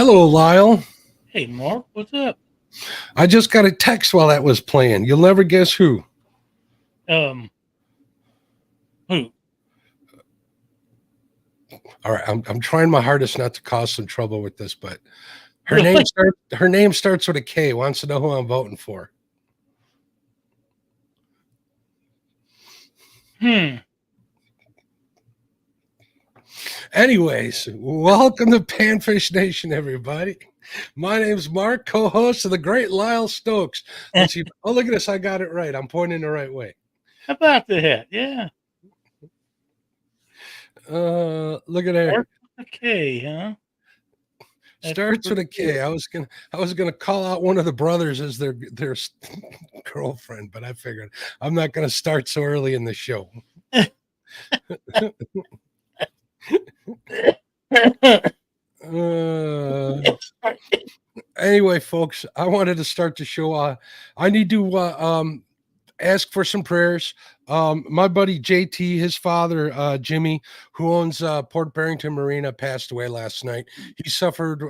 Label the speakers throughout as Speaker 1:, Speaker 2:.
Speaker 1: Hello, Lyle.
Speaker 2: Hey, Mark, what's up?
Speaker 1: I just got a text while that was playing. You'll never guess who.
Speaker 2: Who?
Speaker 1: All right, I'm trying my hardest not to cause some trouble with this, but her
Speaker 2: Really?
Speaker 1: name starts with a K. Wants to know who I'm voting for. Anyways, welcome to Panfish Nation, everybody. My name's Mark, co-host of the great Lyle Stokes. Let's see. Oh, look at this. I got it right. I'm pointing the right way.
Speaker 2: How about that? Yeah.
Speaker 1: Look at there.
Speaker 2: Okay, huh?
Speaker 1: Starts with a K. I was gonna call out one of the brothers as their girlfriend, but I figured I'm not gonna start so early in the show. Anyway, folks, I wanted to start the show. I need to ask for some prayers. My buddy JT, his father, Jimmy, who owns Port Barrington Marina, passed away last night. He suffered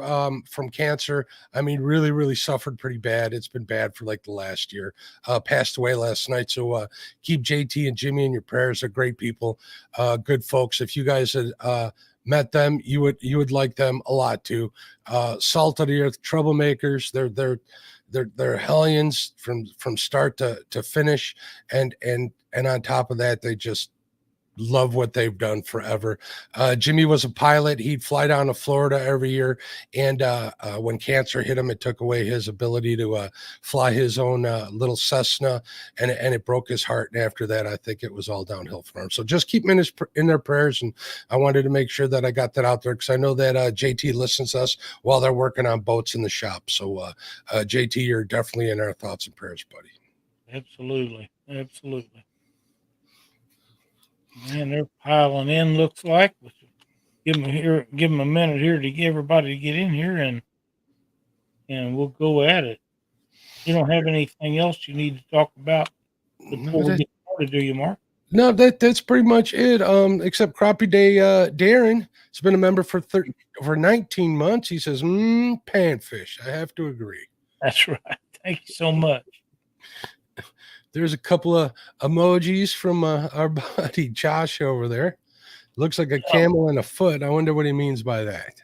Speaker 1: from cancer. I mean, really, really suffered pretty bad. It's been bad for like the last year. Passed away last night. So keep JT and Jimmy in your prayers. They're great people, good folks. If you guys had met them, you would like them a lot too. Salt of the earth troublemakers. They're hellions from start to finish, and on top of that, they just love what they've done forever. Jimmy was a pilot. He'd fly down to Florida every year, and when cancer hit him, it took away his ability to fly his own little Cessna, and it broke his heart. And after that, I think it was all downhill for him. So just keep him in their prayers, and I wanted to make sure that I got that out there because I know that JT listens to us while they're working on boats in the shop. So JT, you're definitely in our thoughts and prayers, buddy.
Speaker 2: Absolutely. Man, they're piling in, looks like. Give them a minute here to get everybody to get in here, and we'll go at it. You don't have anything else you need to talk about before we get started, do you, Mark?
Speaker 1: No, that's pretty much it. Except Crappie Day, Darren has been a member for 19 months. He says, Panfish. I have to agree.
Speaker 2: That's right. Thank you so much.
Speaker 1: There's a couple of emojis from our buddy Josh over there. Looks like a camel and a foot. I wonder what he means by that.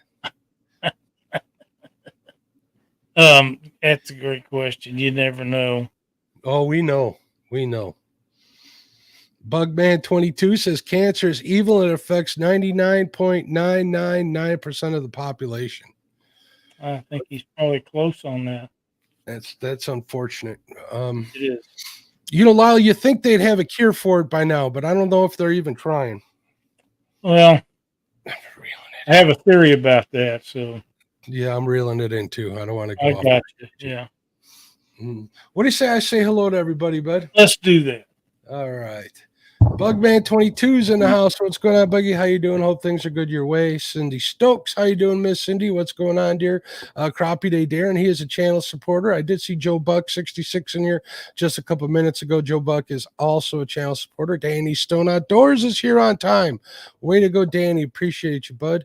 Speaker 2: That's a great question. You never know.
Speaker 1: Oh, we know. Bugman22 says cancer is evil and affects 99.999% of the population.
Speaker 2: I think he's probably close on that.
Speaker 1: That's unfortunate.
Speaker 2: It is.
Speaker 1: You know, Lyle, you think they'd have a cure for it by now, but I don't know if they're even trying.
Speaker 2: Well, I have a theory about that. So
Speaker 1: yeah, I'm reeling it in too. I don't want to go.
Speaker 2: I got you. Yeah.
Speaker 1: What do you say? I say hello to everybody, bud.
Speaker 2: Let's do that.
Speaker 1: All right. Bugman22's in the house. What's going on, Buggy? How you doing? Hope things are good your way. Cindy Stokes, how you doing, Miss Cindy? What's going on, dear? Crappie Day Darren, he is a channel supporter. I did see Joe Buck 66 in here just a couple minutes ago. Joe Buck is also a channel supporter. Danny Stone Outdoors is here on time. Way to go, Danny. Appreciate you, bud.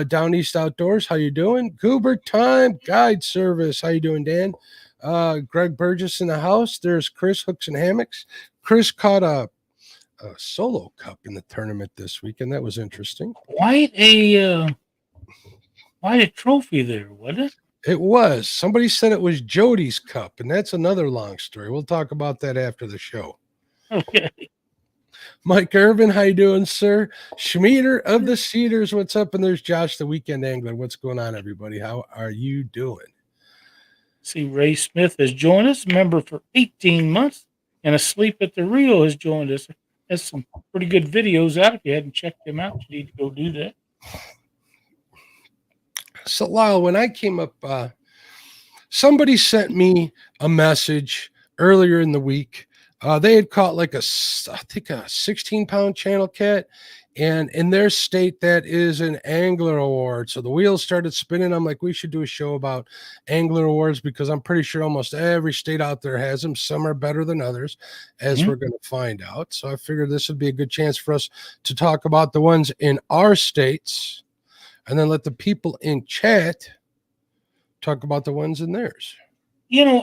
Speaker 1: Down East Outdoors, how you doing? Goober Time Guide Service, how you doing, Dan? Greg Burgess in the house. There's Chris Hooks and Hammocks. Chris caught a solo cup in the tournament this week, and that was interesting.
Speaker 2: Quite a trophy there, wasn't it?
Speaker 1: It was. Somebody said it was Jody's cup, and that's another long story. We'll talk about that after the show.
Speaker 2: Okay.
Speaker 1: Mike Irvin, how you doing, sir? Schmieder of the Cedars, what's up? And there's Josh, the Weekend Angler. What's going on, everybody? How are you doing?
Speaker 2: See, Ray Smith has joined us, member for 18 months, and Asleep at the Reel has joined us. Has some pretty good videos out. If you hadn't checked them out, you need to go do that.
Speaker 1: So, Lyle, when I came up, somebody sent me a message earlier in the week. They had caught like a 16-pound channel cat, and in their state, that is an Angler Award. So the wheels started spinning. I'm like, we should do a show about Angler Awards because I'm pretty sure almost every state out there has them. Some are better than others, as we're going to find out. So I figured this would be a good chance for us to talk about the ones in our states, and then let the people in chat talk about the ones in theirs.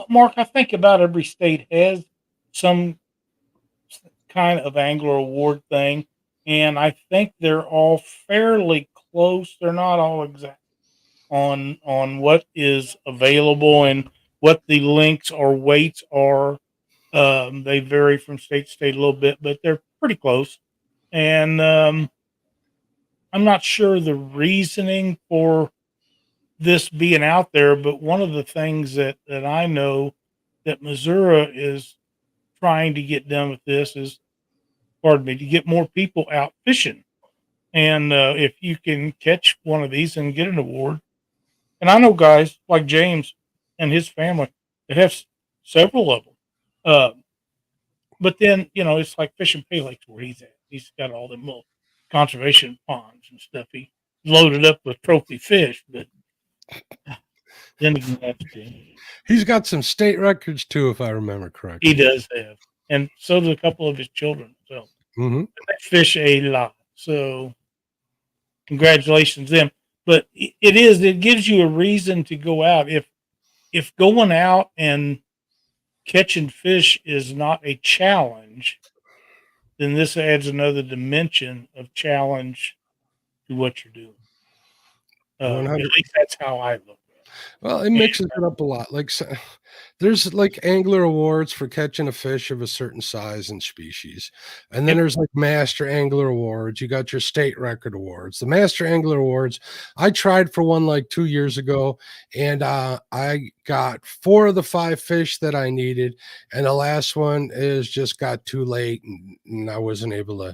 Speaker 2: Mark, I think about every state has some kind of angler award thing, and I think they're all fairly close. They're not all exact on what is available and what the links or weights are. They vary from state to state a little bit, but they're pretty close. And I'm not sure the reasoning for this being out there, but one of the things that I know that Missouri is trying to get done with this is, pardon me, to get more people out fishing. And if you can catch one of these and get an award, and I know guys like James and his family that have several of them. Uh, but then, it's like fishing Pay Lakes where he's at. He's got all them little conservation ponds and stuff. He loaded up with trophy fish, but then again, that's good.
Speaker 1: He's got some state records too, if I remember correctly.
Speaker 2: He does have, and so do a couple of his children. So they fish a lot. So congratulations to them. But it gives you a reason to go out. If going out and catching fish is not a challenge, then this adds another dimension of challenge to what you're doing. At least that's how I look at it.
Speaker 1: Well, it mixes it up a lot. Like there's like angler awards for catching a fish of a certain size and species. And then there's like master angler awards. You got your state record awards. The master angler awards, I tried for one like 2 years ago, and I got 4 of the 5 fish that I needed. And the last one is just got too late, and I wasn't able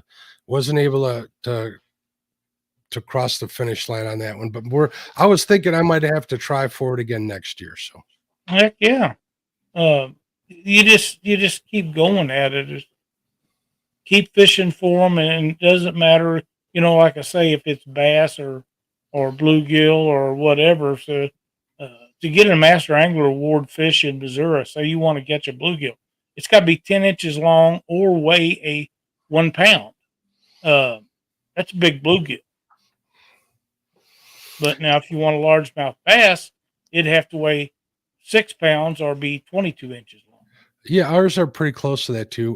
Speaker 1: to cross the finish line on that one. But I was thinking I might have to try for it again next year. So
Speaker 2: heck yeah. You just keep going at it. Just keep fishing for them, and it doesn't matter, like I say, if it's bass or bluegill or whatever. So to get a Master Angler Award fish in Missouri, say you want to catch a bluegill, it's got to be 10 inches long or weigh a 1 pound. That's a big bluegill. But now, if you want a largemouth bass, it'd have to weigh 6 pounds or be 22 inches long.
Speaker 1: Yeah, ours are pretty close to that too.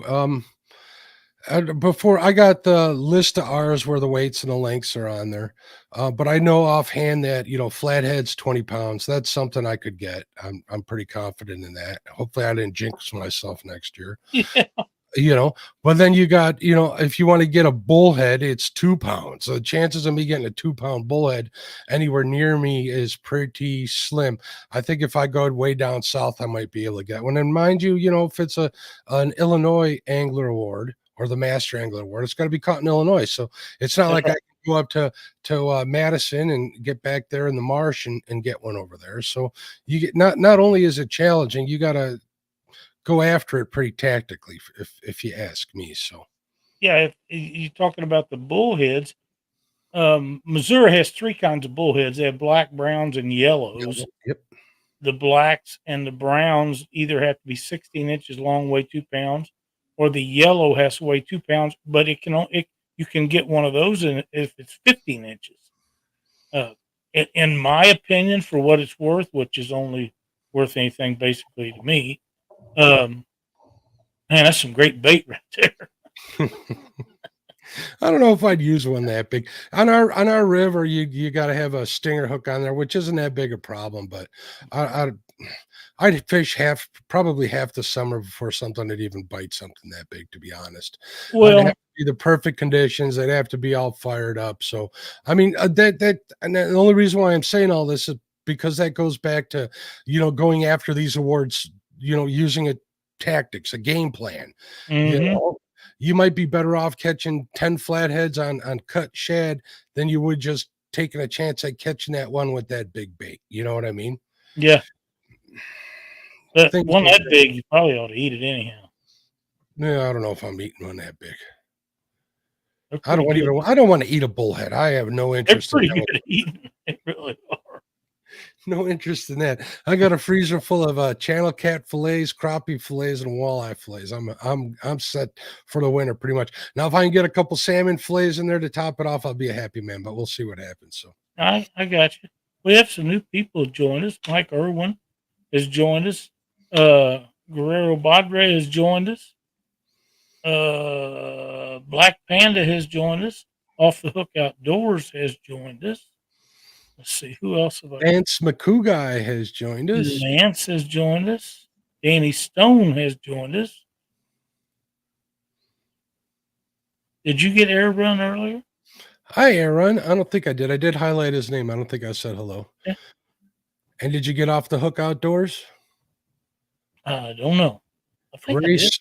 Speaker 1: Before I got the list of ours where the weights and the lengths are on there, but I know offhand that flathead's 20 pounds. That's something I could get. I'm pretty confident in that. Hopefully, I didn't jinx myself next year.
Speaker 2: Yeah.
Speaker 1: But then you got, if you want to get a bullhead, it's 2 pounds. So the chances of me getting a 2-pound bullhead anywhere near me is pretty slim. I think if I go way down south, I might be able to get one. And mind you, if it's an Illinois Angler Award or the Master Angler Award, it's got to be caught in Illinois. So it's not like I can go up to Madison and get back there in the marsh and get one over there. So you get not only is it challenging, you got to go after it pretty tactically, if you ask me. So
Speaker 2: yeah, if you're talking about the bullheads, Missouri has 3 kinds of bullheads. They have black, browns, and yellows.
Speaker 1: Yep.
Speaker 2: The blacks and the browns either have to be 16 inches long, weigh 2 pounds, or the yellow has to weigh 2 pounds. But you can get one of those if it's 15 inches. In my opinion, for what it's worth, which is only worth anything basically to me, man, that's some great bait right there.
Speaker 1: I don't know if I'd use one that big on our river. You got to have a stinger hook on there, which isn't that big a problem. But I'd fish probably half the summer before something would even bite something that big. To be honest,
Speaker 2: Well,
Speaker 1: it'd have to be the perfect conditions. They'd have to be all fired up. So I mean and the only reason why I'm saying all this is because that goes back to going after these awards. Using a tactics, a game plan. You might be better off catching 10 flatheads on cut shad than you would just taking a chance at catching that one with that big bait. You know what I mean?
Speaker 2: Yeah. But one that big, you probably ought to eat it anyhow.
Speaker 1: No, I don't know if I'm eating one that big. I don't want to eat a bullhead. I have no interest.
Speaker 2: They're pretty good at eating. They really are.
Speaker 1: No interest in that. I got a freezer full of channel cat fillets, crappie fillets, and walleye fillets. I'm set for the winter pretty much. Now, if I can get a couple salmon fillets in there to top it off, I'll be a happy man. But we'll see what happens. So
Speaker 2: I got you. We have some new people join us. Mike Irwin has joined us. Guerrero Badre has joined us. Black Panda has joined us. Off the Hook Outdoors has joined us. Let's see, who else have I?
Speaker 1: Lance McCougai has joined us.
Speaker 2: Lance has joined us. Danny Stone has joined us. Did you get Air Run earlier?
Speaker 1: Hi, Aaron. I don't think I did. I did highlight his name. I don't think I said hello.
Speaker 2: Yeah.
Speaker 1: And did you get Off the Hook Outdoors?
Speaker 2: I don't know. I think I did.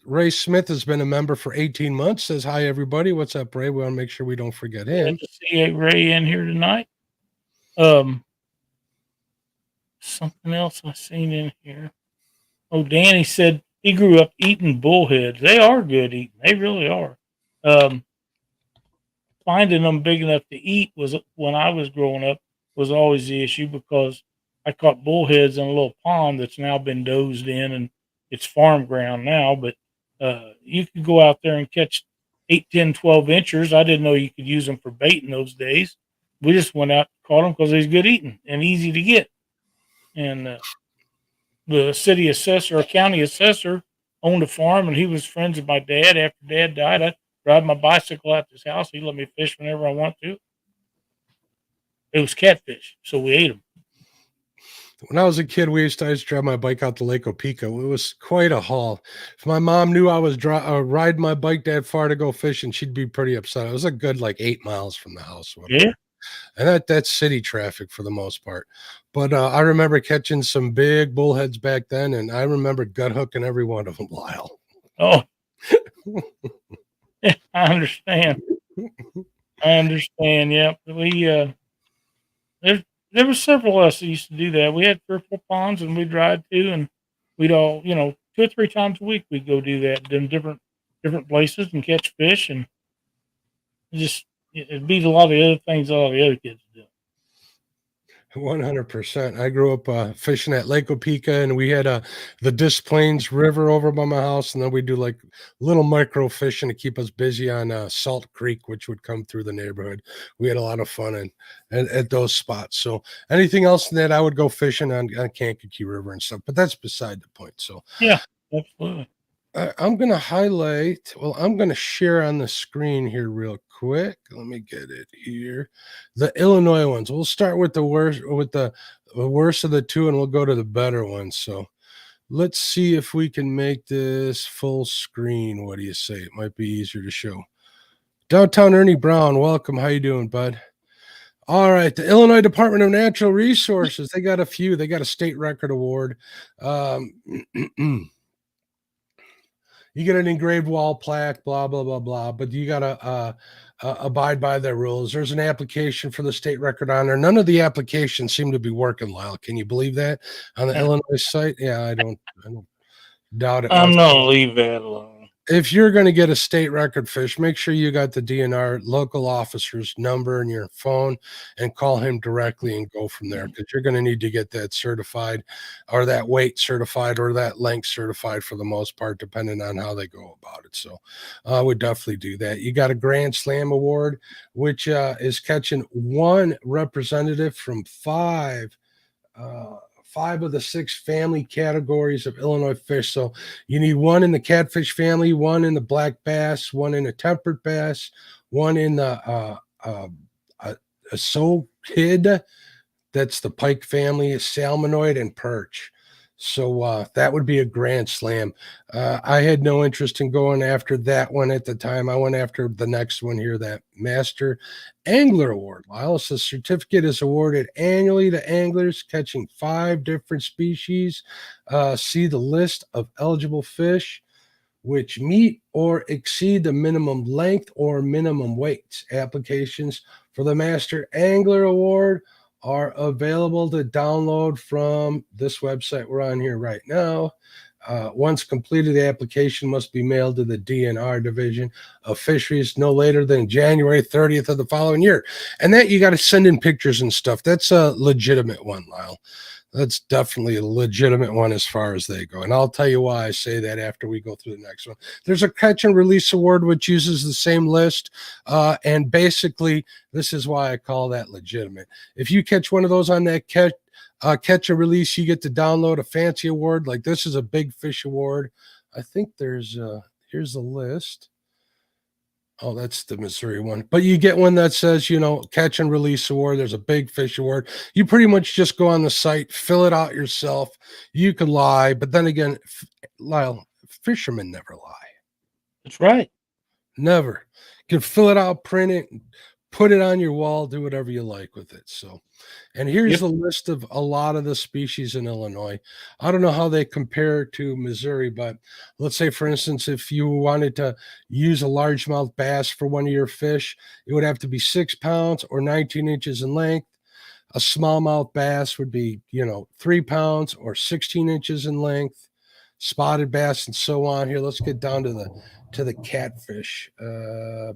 Speaker 1: Ray Smith has been a member for 18 months. Says hi, everybody. What's up, Ray? We want to make sure we don't forget him.
Speaker 2: Glad to see Ray in here tonight. Something else I seen in here. Oh, Danny said he grew up eating bullheads. They are good eating. They really are. Finding them big enough to eat was, when I was growing up, was always the issue, because I caught bullheads in a little pond that's now been dozed in, and it's farm ground now. But you could go out there and catch 8, 10, 12 inchers. I didn't know you could use them for bait in those days. We just went out and caught them because they's good eating and easy to get. And the city assessor or county assessor owned a farm, and he was friends with my dad. After Dad died, I ride my bicycle out to his house. He let me fish whenever I want to. It was catfish, so we ate them.
Speaker 1: When I was a kid, we used to drive my bike out to Lake Opeka. It was quite a haul. If my mom knew I was riding my bike that far to go fishing, she'd be pretty upset. It was a good 8 miles from the house.
Speaker 2: Yeah.
Speaker 1: And that's city traffic for the most part. But I remember catching some big bullheads back then, and I remember gut hooking every one of them, Lyle.
Speaker 2: Oh, yeah, I understand. Yeah, we there were several of us that used to do that. We had 3 or 4 ponds, and we'd ride to, and we'd all, 2 or 3 times a week we'd go do that in different places and catch fish, and it beat a lot of the other things a lot of the other kids do.
Speaker 1: 100%. I grew up fishing at Lake Opeka, and we had the Des Plaines River over by my house, and then we do little micro fishing to keep us busy on Salt Creek, which would come through the neighborhood. We had a lot of fun at those spots. So anything else than that, I would go fishing on Kankakee River and stuff, but that's beside the point. So
Speaker 2: yeah, absolutely.
Speaker 1: I'm going to highlight, I'm going to share on the screen here real quick. Let me get it here. The Illinois ones. We'll start with the worst of the two, and we'll go to the better ones. So let's see if we can make this full screen. What do you say? It might be easier to show. Downtown Ernie Brown, welcome. How you doing, bud? All right, the Illinois Department of Natural Resources. They got a few. They got a state record award. You get an engraved wall plaque, blah, blah, blah, blah, but you got to abide by their rules. There's an application for the state record honor. None of the applications seem to be working, Lyle. Can you believe that on the Illinois site? Yeah, I don't doubt it.
Speaker 2: I'm going to leave that alone.
Speaker 1: If you're going to get a state record fish, make sure you got the DNR local officer's number and your phone, and call him directly and go from there, because you're going to need to get that certified, or that weight certified, or that length certified for the most part, depending on how they go about it. So I would definitely do that. You got a Grand Slam award, which is catching 1 representative from 5 of the 6 family categories of Illinois fish. So you need 1 in the catfish family, 1 in the black bass, 1 in the temperate bass, 1 in the sockid, that's the pike family, salmonoid, and perch. So that would be a Grand Slam. I had no interest in going after that one at the time. I went after the next one here, that Master Angler Award. Lyle, the certificate is awarded annually to anglers catching 5 different species. See the list of eligible fish which meet or exceed the minimum length or minimum weights. Applications for the Master Angler Award are available to download from this website we're on here right now. Once completed, the application must be mailed to the DNR Division of Fisheries no later than January 30th of the following year. And that you got to send in pictures and stuff. That's a legitimate one, Lyle. That's definitely a legitimate one as far as they go. And I'll tell you why I say that after we go through the next one. There's a catch and release award which uses the same list. And basically, this is why I call that legitimate. If you catch one of those on that catch and release, you get to download a fancy award. Like this is a big fish award. I think there's here's the list. Oh, that's the Missouri one. But you get one that says, catch and release award. There's a big fish award. You pretty much just go on the site, fill it out yourself. You can lie. But then again, Lyle, fishermen never lie.
Speaker 2: That's right.
Speaker 1: Never. You can fill it out, print it, put it on your wall, do whatever you like with it. So, and here's the list of a lot of the species in Illinois. I don't know how they compare to Missouri, but let's say, for instance, if you wanted to use a largemouth bass for one of your fish, it would have to be 6 pounds or 19 inches in length. A smallmouth bass would be, 3 pounds or 16 inches in length. Spotted bass and so on. Here, let's get down to the catfish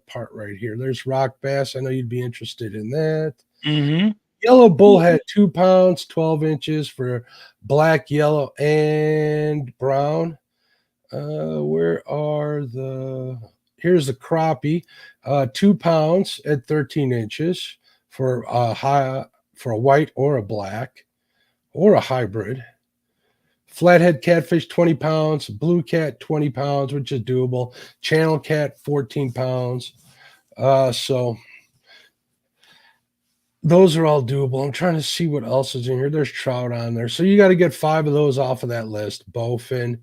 Speaker 1: part right here. There's rock bass. I know you'd be interested in that.
Speaker 2: Mm-hmm.
Speaker 1: Yellow bullhead, 2 pounds, 12 inches for black, yellow, and brown. Here's the crappie, 2 pounds at 13 inches for a white or a black or a hybrid. Flathead catfish, 20 pounds. Blue cat, 20 pounds, which is doable. Channel cat, 14 pounds. So those are all doable. I'm trying to see what else is in here. There's trout on there. So you got to get 5 of those off of that list. Bowfin.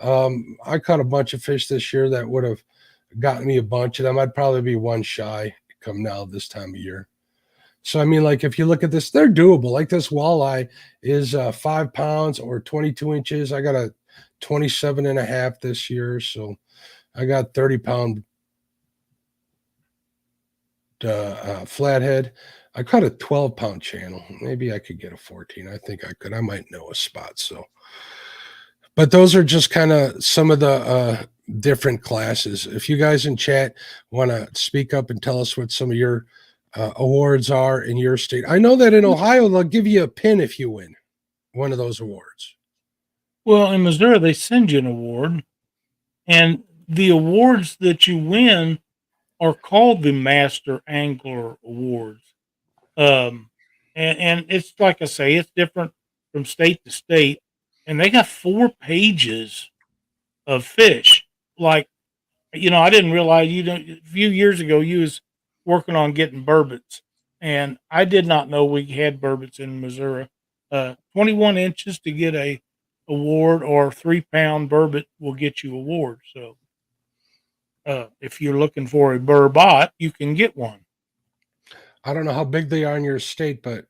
Speaker 1: I caught a bunch of fish this year that would have gotten me a bunch of them. I'd probably be one shy come now this time of year. So, I mean, like if you look at this, they're doable. Like this walleye is 5 pounds or 22 inches. I got a 27 and a half this year. So I got 30-pound flathead. I caught a 12-pound channel. Maybe I could get a 14. I think I could. I might know a spot. So, but those are just kind of some of the different classes. If you guys in chat want to speak up and tell us what some of your awards are in your state. I know that in Ohio, they'll give you a pin if you win one of those awards.
Speaker 2: Well, in Missouri, they send you an award, and the awards that you win are called the Master Angler Awards. And it's like I say, it's different from state to state, and they got 4 pages of fish. Like, I didn't realize a few years ago you was working on getting burbot, and I did not know we had burbot in Missouri. 21 inches to get a award, or 3-pound burbot will get you award. So, if you're looking for a burbot, you can get one.
Speaker 1: I don't know how big they are in your state, but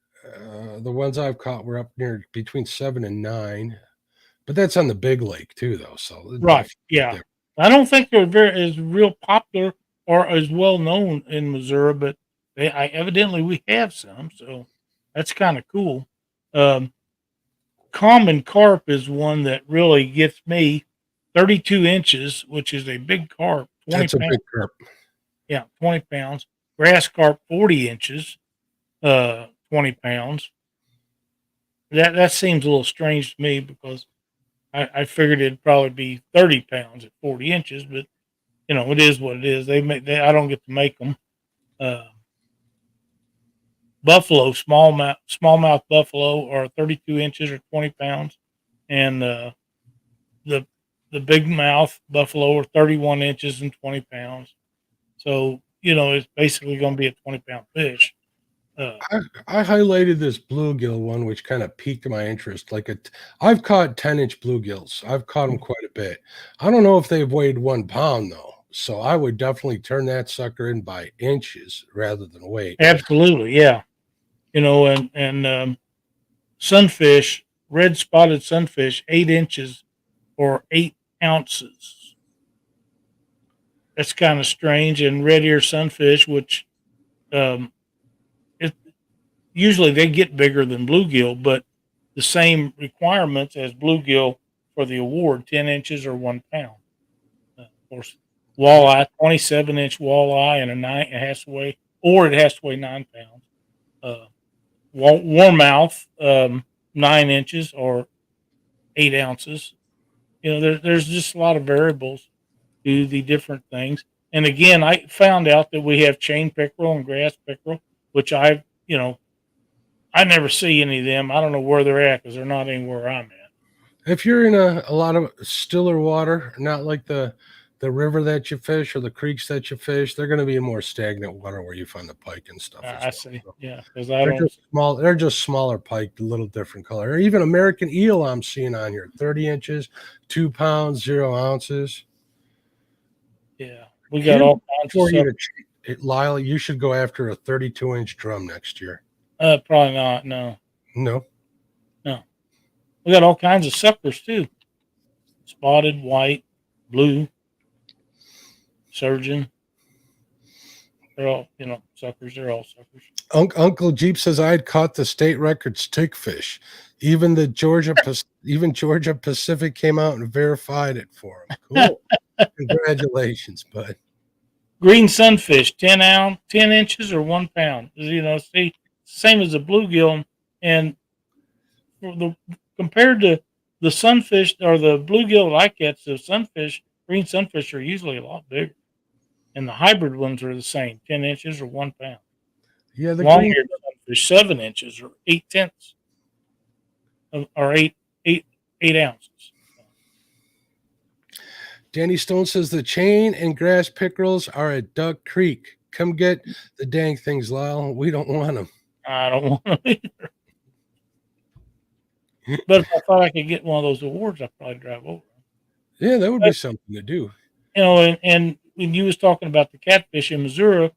Speaker 1: the ones I've caught were up near between 7 and 9. But that's on the big lake too, though. So
Speaker 2: Right, yeah. I don't think they're as real popular or as well known in Missouri, but evidently we have some, so that's kind of cool. Common carp is one that really gets me. 32 inches, which is a big carp. 20
Speaker 1: That's a
Speaker 2: pounds.
Speaker 1: big carp.
Speaker 2: Yeah, 20 pounds. Grass carp, 40 inches, 20 pounds. That seems a little strange to me because I figured it'd probably be 30 pounds at 40 inches, but it is what it is. I don't get to make them. Buffalo, smallmouth buffalo are 32 inches or 20 pounds, and the big mouth buffalo are 31 inches and 20 pounds. So it's basically going to be a 20-pound fish.
Speaker 1: I highlighted this bluegill one, which kind of piqued my interest. I've caught 10-inch bluegills. I've caught them quite a bit. I don't know if they've weighed 1 pound though, so I would definitely turn that sucker in by inches rather than weight.
Speaker 2: Absolutely, yeah. And sunfish, red spotted sunfish, 8 inches or 8 ounces. That's kind of strange. And red ear sunfish, which usually they get bigger than bluegill, but the same requirements as bluegill for the award, 10 inches or 1 pound. Of course, walleye, 27-inch walleye, and it has to weigh 9 pounds. Warmouth, 9 inches or 8 ounces. There's just a lot of variables to the different things. And again, I found out that we have chain pickerel and grass pickerel, which I never see any of them. I don't know where they're at because they're not anywhere I'm at.
Speaker 1: If you're in a lot of stiller water, not like the river that you fish or the creeks that you fish, they're going to be in more stagnant water where you find the pike and stuff.
Speaker 2: I see.
Speaker 1: So
Speaker 2: Yeah, because I don't.
Speaker 1: just small. They're just smaller pike, a little different color. Or even American eel, I'm seeing on here, 30 inches, 2 pounds, 0 ounces.
Speaker 2: Yeah, we got all kinds of stuff.
Speaker 1: Lyle, you should go after a 32-inch drum next year.
Speaker 2: Probably not. No. We got all kinds of suckers too. Spotted, white, blue, surgeon. They're all, suckers. They're all suckers.
Speaker 1: Uncle Jeep says I had caught the state record stickfish. Even Georgia Pacific came out and verified it for him. Cool. Congratulations, bud.
Speaker 2: Green sunfish, 10 inches or 1 pound. See, same as the bluegill, and compared to the sunfish or the bluegill that I catch, the green sunfish are usually a lot bigger, and the hybrid ones are the same, 10 inches or 1 pound.
Speaker 1: Yeah, the
Speaker 2: long-haired sunfish, 7 inches or 8/10 or 8 ounces.
Speaker 1: Danny Stone says the chain and grass pickerels are at Duck Creek. Come get the dang things, Lyle. We don't want them.
Speaker 2: I don't want them either. But if I thought I could get one of those awards, I'd probably drive over.
Speaker 1: Yeah, that would be something to do.
Speaker 2: And when you was talking about the catfish in Missouri,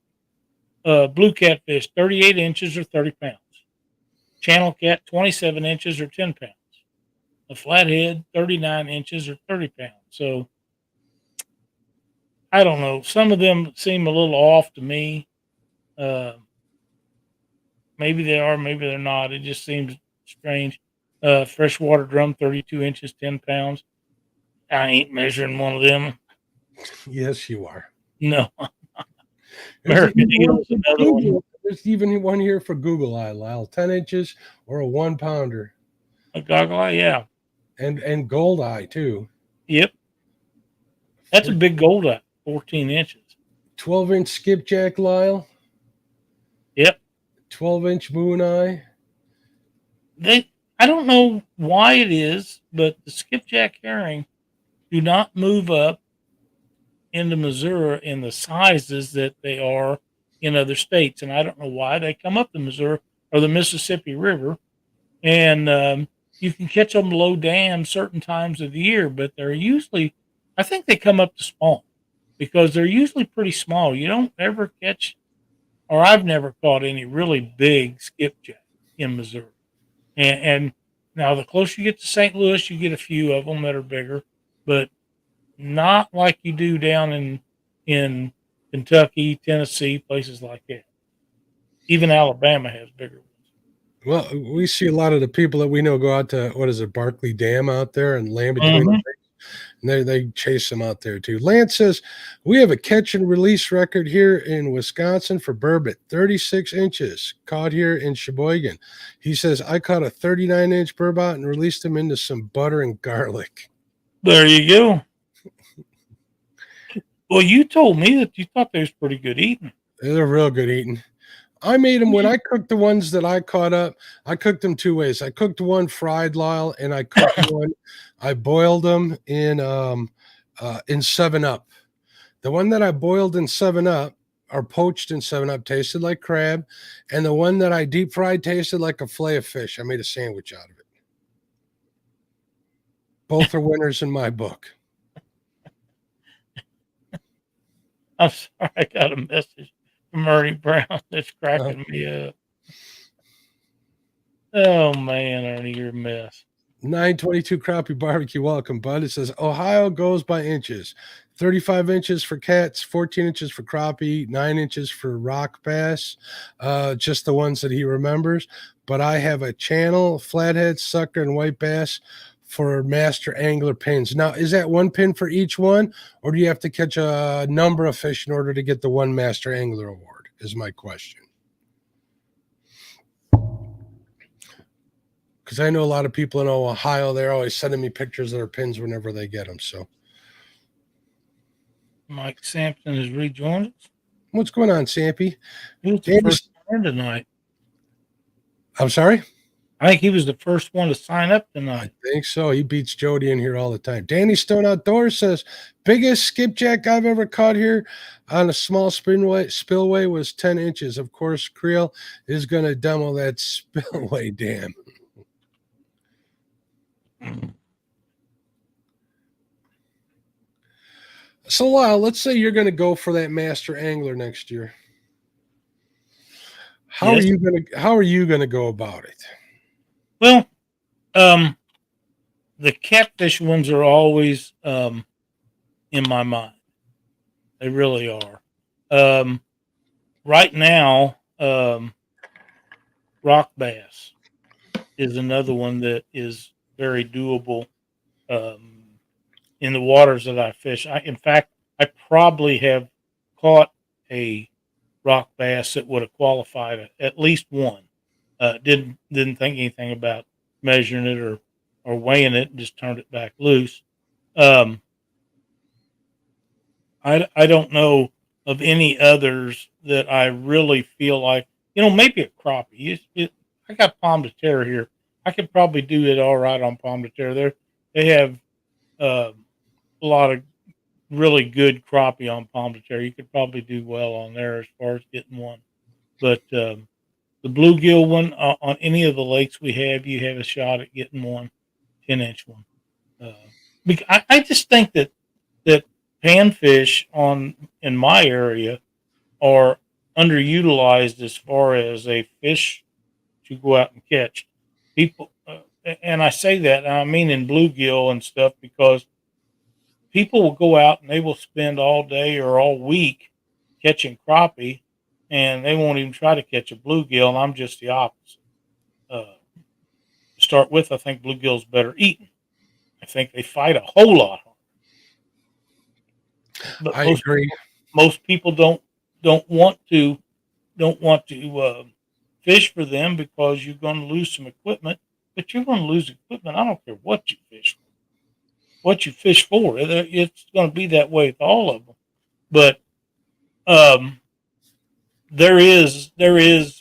Speaker 2: blue catfish, 38 inches or 30 pounds. Channel cat, 27 inches or 10 pounds. A flathead, 39 inches or 30 pounds. So I don't know. Some of them seem a little off to me. Maybe they are, maybe they're not. It just seems strange. Freshwater drum, 32 inches, 10 pounds. I ain't measuring one of them.
Speaker 1: Yes, you are.
Speaker 2: No. American Eagle's another one.
Speaker 1: There's even one here for Google Eye, Lyle. 10 inches or a 1 pounder.
Speaker 2: A goggle eye, yeah.
Speaker 1: And gold eye, too.
Speaker 2: Yep. That's a big gold eye, 14 inches.
Speaker 1: 12-inch skipjack, Lyle.
Speaker 2: Yep.
Speaker 1: 12-inch moon eye.
Speaker 2: I don't know why it is, but the skipjack herring do not move up into Missouri in the sizes that they are in other states. And I don't know why. They come up the Missouri or the Mississippi River, and you can catch them below dam certain times of the year, but they're usually, I think they come up to spawn because they're usually pretty small. You don't ever catch, or I've never caught any really big skipjack in Missouri. And now the closer you get to St. Louis, you get a few of them that are bigger, but not like you do down in Kentucky, Tennessee, places like that. Even Alabama has bigger ones.
Speaker 1: Well, we see a lot of the people that we know go out to, Barkley Dam out there and land between the things. And they chase them out there too. Lance says, we have a catch and release record here in Wisconsin for burbot, 36 inches, caught here in Sheboygan. He says, I caught a 39-inch burbot and released him into some butter and garlic.
Speaker 2: There you go. Well, you told me that you thought they was pretty good eating.
Speaker 1: They're real good eating. I made them when I cooked the ones that I caught up. I cooked them 2 ways. I cooked one fried, Lyle, and I cooked one. I boiled them in 7-Up. The one that I boiled in 7-Up or poached in 7-Up tasted like crab, and the one that I deep fried tasted like a fillet of fish. I made a sandwich out of it. Both are winners in my book.
Speaker 2: I'm sorry, I got a message from Ernie Brown that's cracking me up. Oh man, Ernie, you're a mess.
Speaker 1: 922 Crappie Barbecue, welcome, bud. It says Ohio goes by inches. 35 inches for cats, 14 inches for crappie, 9 inches for rock bass. Just the ones that he remembers. But I have a channel, flathead, sucker, and white bass for master angler pins. Now, is that one pin for each one, or do you have to catch a number of fish in order to get the one master angler award, is my question. because I know a lot of people in Ohio. They're always sending me pictures of their pins whenever they get them. So,
Speaker 2: Mike Sampson has rejoined us.
Speaker 1: what's going on, Sampy?
Speaker 2: He was the first one tonight.
Speaker 1: I'm sorry?
Speaker 2: I think he was the first one to sign up tonight.
Speaker 1: I think so. He beats Jody in here all the time. Danny Stone Outdoors says, biggest skipjack I've ever caught here on a small spillway was 10 inches. Of course, Creel is going to demo that spillway dam. So, let's say you're going to go for that master angler next year. How are you going to go about it?
Speaker 2: Well, the catfish ones are always in my mind. They really are. Right now, rock bass is another one that is very doable in the waters that I fish. In fact, I probably have caught a rock bass that would have qualified at least one. Didn't think anything about measuring it or weighing it, and just turned it back loose. I don't know of any others that I really feel like, maybe a crappie. I got Pomme de Terre here. I could probably do it all right on Pomme de Terre. They have a lot of really good crappie on Pomme de Terre. You could probably do well on there as far as getting one. But the bluegill one, on any of the lakes we have, you have a shot at getting one, 10-inch one. I just think that panfish in my area are underutilized as far as a fish to go out and catch. People, and I say that, I mean in bluegill and stuff, because people will go out and they will spend all day or all week catching crappie, and they won't even try to catch a bluegill, and I'm just the opposite. To start with, I think bluegill's better eaten. I think they fight a whole lot harder. But
Speaker 1: I agree.
Speaker 2: Most people don't want to fish for them because you're going to lose some equipment. But you're going to lose equipment. I don't care what you fish for. What you fish for, it's going to be that way with all of them. But there is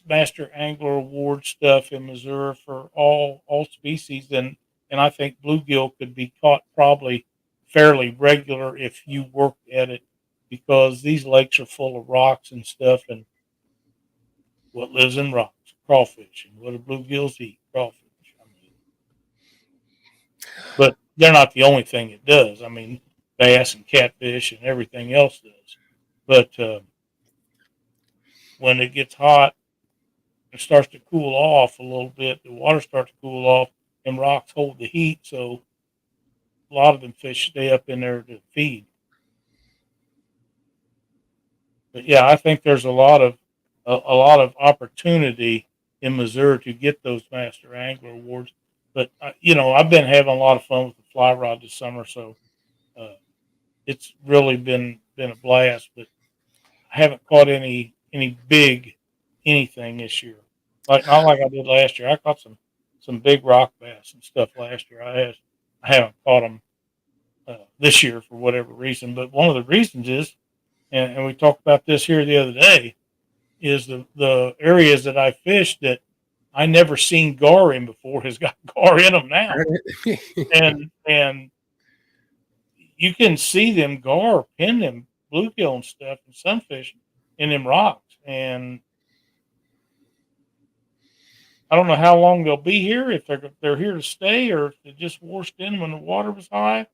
Speaker 2: Master Angler Award stuff in Missouri for all species, and I think bluegill could be caught probably fairly regular if you worked at it, because these lakes are full of rocks and stuff, and what lives in rocks? Crawfish. And what do bluegills eat? Crawfish. But they're not the only thing it does. I mean, bass and catfish and everything else does. But when it gets hot, it starts to cool off a little bit. The water starts to cool off, and rocks hold the heat, so a lot of them fish stay up in there to feed. But yeah, I think there's a lot of opportunity in Missouri to get those Master Angler Awards. But I've been having a lot of fun with the fly rod this summer, so it's really been a blast. But I haven't caught any big anything this year. Not like I did last year. I caught some big rock bass and stuff last year. I haven't caught them this year for whatever reason. But one of the reasons is, and we talked about this here the other day, is the areas that I fished that I never seen gar in before has got gar in them now. and you can see them gar pin them bluegill and stuff and sunfish in them rocks. And I don't know how long they'll be here, if they're here to stay, or if they just washed in when the water was high.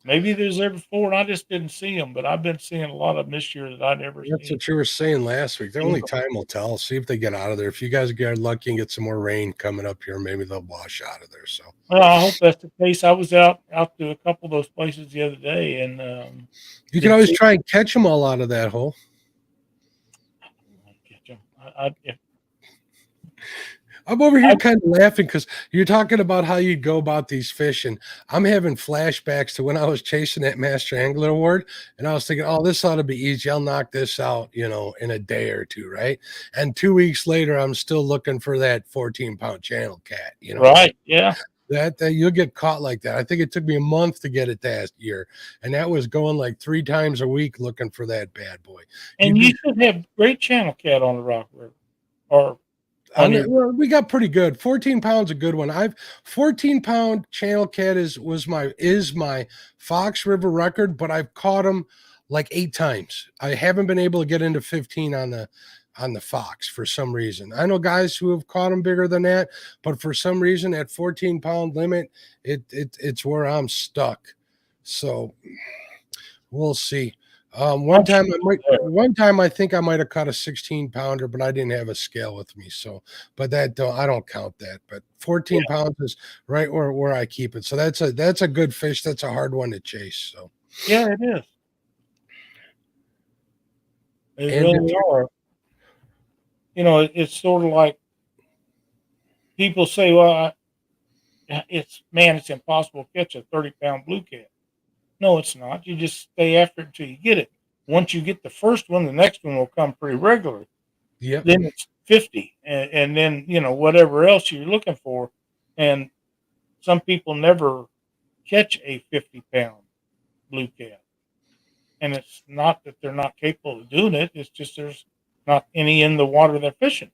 Speaker 2: Maybe they was there before and I just didn't see them, but I've been seeing a lot of them this year that I never seen.
Speaker 1: That's what you were saying last week. The only time will tell. See if they get out of there. If you guys get lucky and get some more rain coming up here, maybe they'll wash out of there. So,
Speaker 2: well, I hope that's the case. I was out to a couple of those places the other day, and
Speaker 1: you can always try and catch them all out of that hole.
Speaker 2: I don't want to catch them.
Speaker 1: I'm over here kind of laughing because you're talking about how you go about these fish, and I'm having flashbacks to when I was chasing that Master Angler Award, and I was thinking, oh, this ought to be easy. I'll knock this out, in a day or two, right? And 2 weeks later, I'm still looking for that 14-pound channel cat,
Speaker 2: Right. Yeah.
Speaker 1: that you'll get caught like that. I think it took me a month to get it that year, and that was going like 3 times a week looking for that bad boy.
Speaker 2: And you should have great channel cat on the Rock River, or
Speaker 1: Well, we got pretty good. 14 pounds a good one. 14-pound channel cat is my Fox River record, but I've caught them like 8 times. I haven't been able to get into 15 on the Fox for some reason. I know guys who have caught them bigger than that, but for some reason at 14-pound limit, it's where I'm stuck. So we'll see. One time I think I might have caught a 16-pounder, but I didn't have a scale with me. So, but I don't count that. But 14 pounds is right where I keep it. So that's a good fish. That's a hard one to chase. So
Speaker 2: yeah, it is. They really are. It's sort of like people say, well, it's impossible to catch a 30-pound blue cat. No, it's not. You just stay after it until you get it. Once you get the first one, the next one will come pretty regularly.
Speaker 1: Yeah.
Speaker 2: Then it's 50, and then whatever else you're looking for. And some people never catch a 50-pound blue cat, and it's not that they're not capable of doing it. It's just there's not any in the water they're fishing.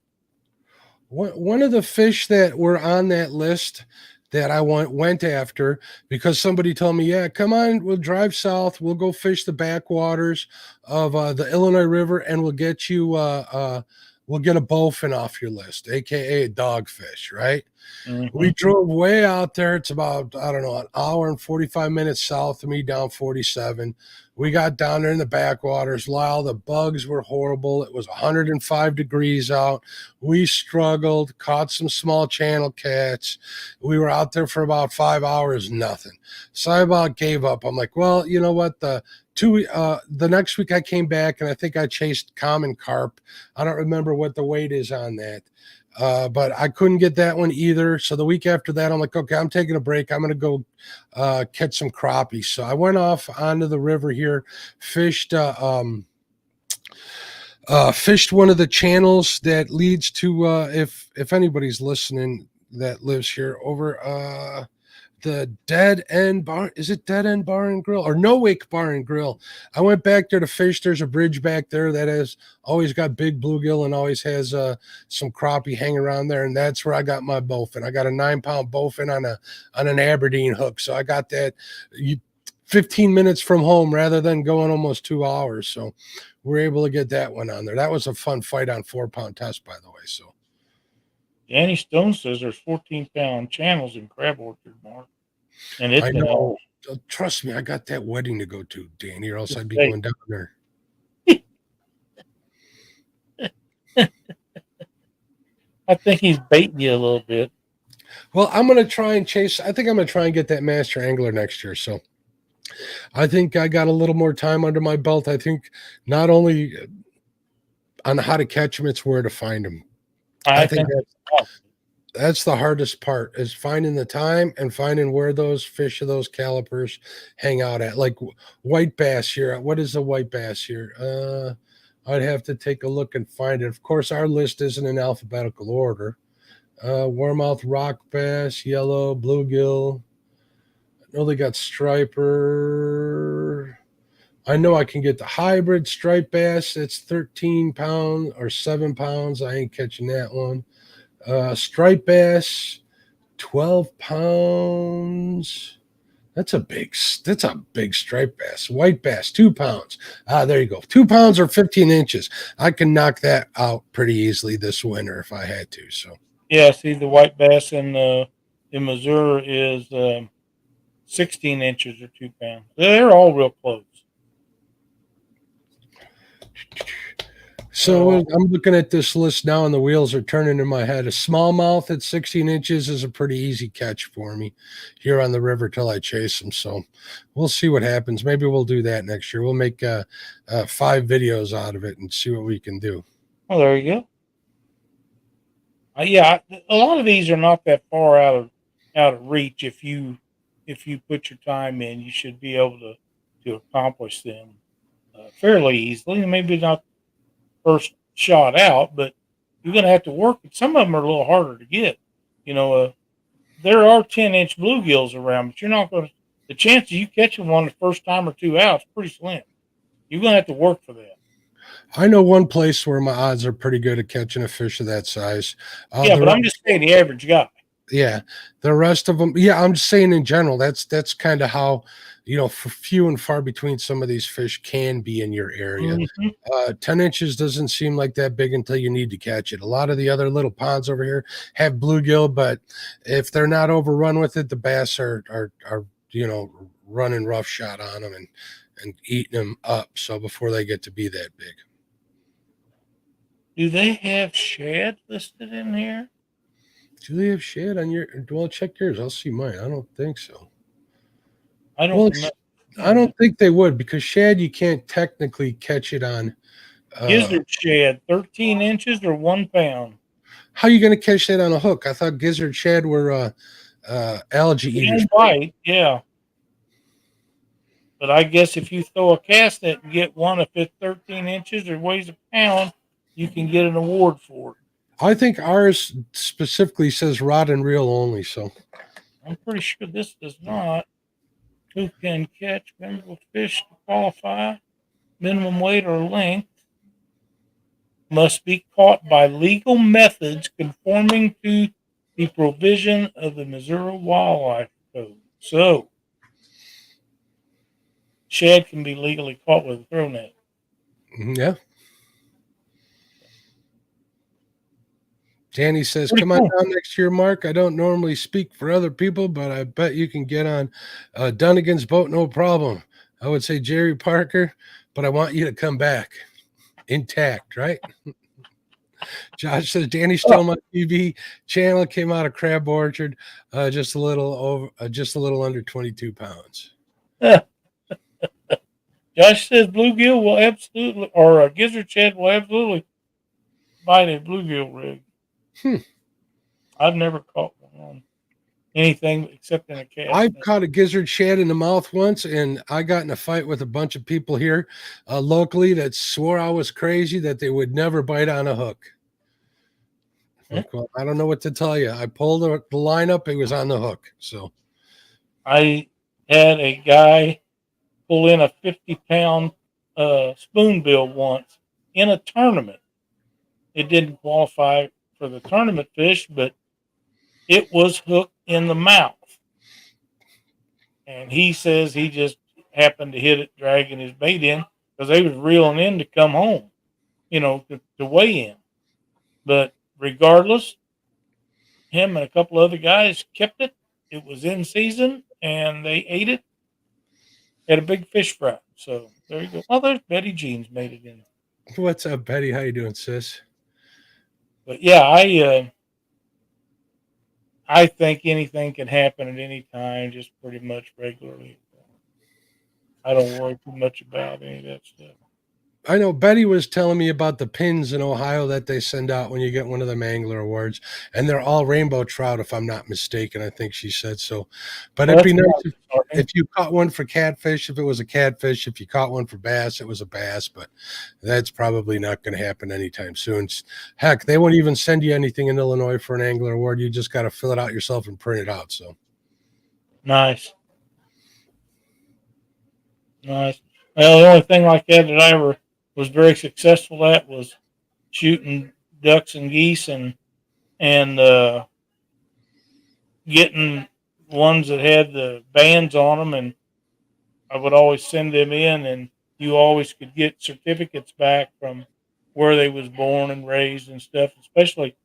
Speaker 1: One of the fish that were on that list that I went after, because somebody told me, yeah, come on, we'll drive south, we'll go fish the backwaters of the Illinois River, and we'll get you we'll get a bowfin off your list, aka a dogfish, right? Mm-hmm. We drove way out there. It's about, I don't know, an hour and 45 minutes south of me, down 47. We got down there in the backwaters. Lyle, the bugs were horrible. It was 105 degrees out. We struggled, caught some small channel cats. We were out there for about 5 hours, nothing. So I about gave up. I'm like, well, you know what? The next week I came back and I think I chased common carp. I don't remember what the weight is on that. But I couldn't get that one either. So the week after that, I'm like, okay, I'm taking a break. I'm going to go catch some crappie. So I went off onto the river here, fished one of the channels that leads to, if anybody's listening that lives here, over the Dead End Bar. Is it Dead End Bar and Grill or No Wake Bar and Grill? I went back there to fish. There's a bridge back there that has always got big bluegill and always has some crappie hanging around there, and that's where I got my bowfin. I got a 9-pound bowfin on an Aberdeen hook, so I got that 15 minutes from home rather than going almost 2 hours. So we're able to get that one on there. That was a fun fight on 4-pound test, by the way. So
Speaker 2: Danny Stone says there's 14-pound channels in Crab Orchard, Mark. And it's
Speaker 1: trust me, I got that wedding to go to, Danny, or else I'd be going down there.
Speaker 2: I think he's baiting you a little bit.
Speaker 1: Well, I'm going to try and chase. I think I'm going to try and get that Master Angler next year. So I think I got a little more time under my belt. I think not only on how to catch them, it's where to find them. I think that's the hardest part, is finding the time and finding where those fish of those calipers hang out at. Like white bass here. What is a white bass here? I'd have to take a look and find it. Of course, our list isn't in alphabetical order. Warmouth rock bass, yellow, bluegill. I know they got striper. I know I can get the hybrid striped bass. It's 13 pounds or 7 pounds. I ain't catching that one. Striped bass, 12 pounds. That's a big striped bass. White bass, 2 pounds. There you go. 2 pounds or 15 inches. I can knock that out pretty easily this winter if I had to. So
Speaker 2: yeah, see, the white bass in Missouri is 16 inches or 2 pounds. They're all real close.
Speaker 1: So I'm looking at this list now and the wheels are turning in my head. A smallmouth at 16 inches is a pretty easy catch for me here on the river till I chase them. So we'll see what happens. Maybe we'll do that next year. We'll make 5 videos out of it and see what we can do.
Speaker 2: Oh, there you go. Yeah, a lot of these are not that far out of reach. If you put your time in, you should be able to accomplish them fairly easily. Maybe not first shot out, but you're going to have to work. Some of them are a little harder to get. You know, there are 10-inch bluegills around, but you're not going to. The chances you catching one the first time or two out is pretty slim. You're going to have to work for that.
Speaker 1: I know one place where my odds are pretty good at catching a fish of that size.
Speaker 2: Yeah,
Speaker 1: The
Speaker 2: but I'm just saying the average guy.
Speaker 1: Yeah, the rest of them. Yeah, I'm just saying in general. That's kind of how, for few and far between some of these fish can be in your area.
Speaker 2: Mm-hmm.
Speaker 1: 10 inches doesn't seem like that big until you need to catch it. A lot of the other little ponds over here have bluegill, but if they're not overrun with it, the bass are running roughshod on them and eating them up. So before they get to be that big.
Speaker 2: Do they have shad listed in here?
Speaker 1: Do they have shad on your? Well, check yours. I'll see mine. I don't think so.
Speaker 2: I don't
Speaker 1: Well,
Speaker 2: remember.
Speaker 1: I don't think they would, because shad you can't technically catch it on.
Speaker 2: Gizzard shad, 13 inches or 1 pound.
Speaker 1: How are you going to catch that on a hook? I thought gizzard shad were algae
Speaker 2: They
Speaker 1: eaters.
Speaker 2: don't bite, yeah. But I guess if you throw a cast net and get one, if it's 13 inches or weighs a pound, you can get an award for it.
Speaker 1: I think ours specifically says rod and reel only. So
Speaker 2: I'm pretty sure this does not. Who can catch memorable fish to qualify? Minimum weight or length must be caught by legal methods conforming to the provision of the Missouri Wildlife Code. So, shad can be legally caught with a throw net.
Speaker 1: yeah. Danny says,
Speaker 2: Pretty
Speaker 1: come on down next year, Mark. I don't normally speak for other people, but I bet you can get on Dunnigan's boat, no problem. I would say Jerry Parker, but I want you to come back intact, right? Josh says, Danny's still on my TV channel, came out of Crab Orchard, just a little under 22 pounds.
Speaker 2: Josh says bluegill will absolutely, or a gizzard shad will absolutely bite a bluegill rig. I've never caught one on anything except in a cast.
Speaker 1: I've caught a gizzard shad in the mouth once, and I got in a fight with a bunch of people here locally that swore I was crazy, that they would never bite on a hook. Like, well, I don't know what to tell you. I pulled the line up; it was on the hook. So
Speaker 2: I had a guy pull in a 50-pound spoonbill once in a tournament. It didn't qualify for the tournament fish, but it was hooked in the mouth. And he says he just happened to hit it, dragging his bait in, because they was reeling in to come home, to weigh in. But regardless, him and a couple other guys kept it. It was in season, and they ate it. Had a big fish fry. So there you go. Oh, there's Betty Jean's made it in.
Speaker 1: what's up, Betty? How you doing, sis?
Speaker 2: But yeah, I think anything can happen at any time, just pretty much regularly. I don't worry too much about any of that stuff.
Speaker 1: I know Betty was telling me about the pins in Ohio that they send out when you get one of them Angler Awards, and they're all rainbow trout, if I'm not mistaken. I think she said so. But it'd be nice if you caught one for catfish, if it was a catfish. If you caught one for bass, it was a bass. But that's probably not going to happen anytime soon. Heck, they won't even send you anything in Illinois for an Angler Award. You just got to fill it out yourself and print it out. So
Speaker 2: nice. Well, the only thing like that I ever was very successful at was shooting ducks and geese and getting ones that had the bands on them, and I would always send them in, and you always could get certificates back from where they was born and raised and stuff, especially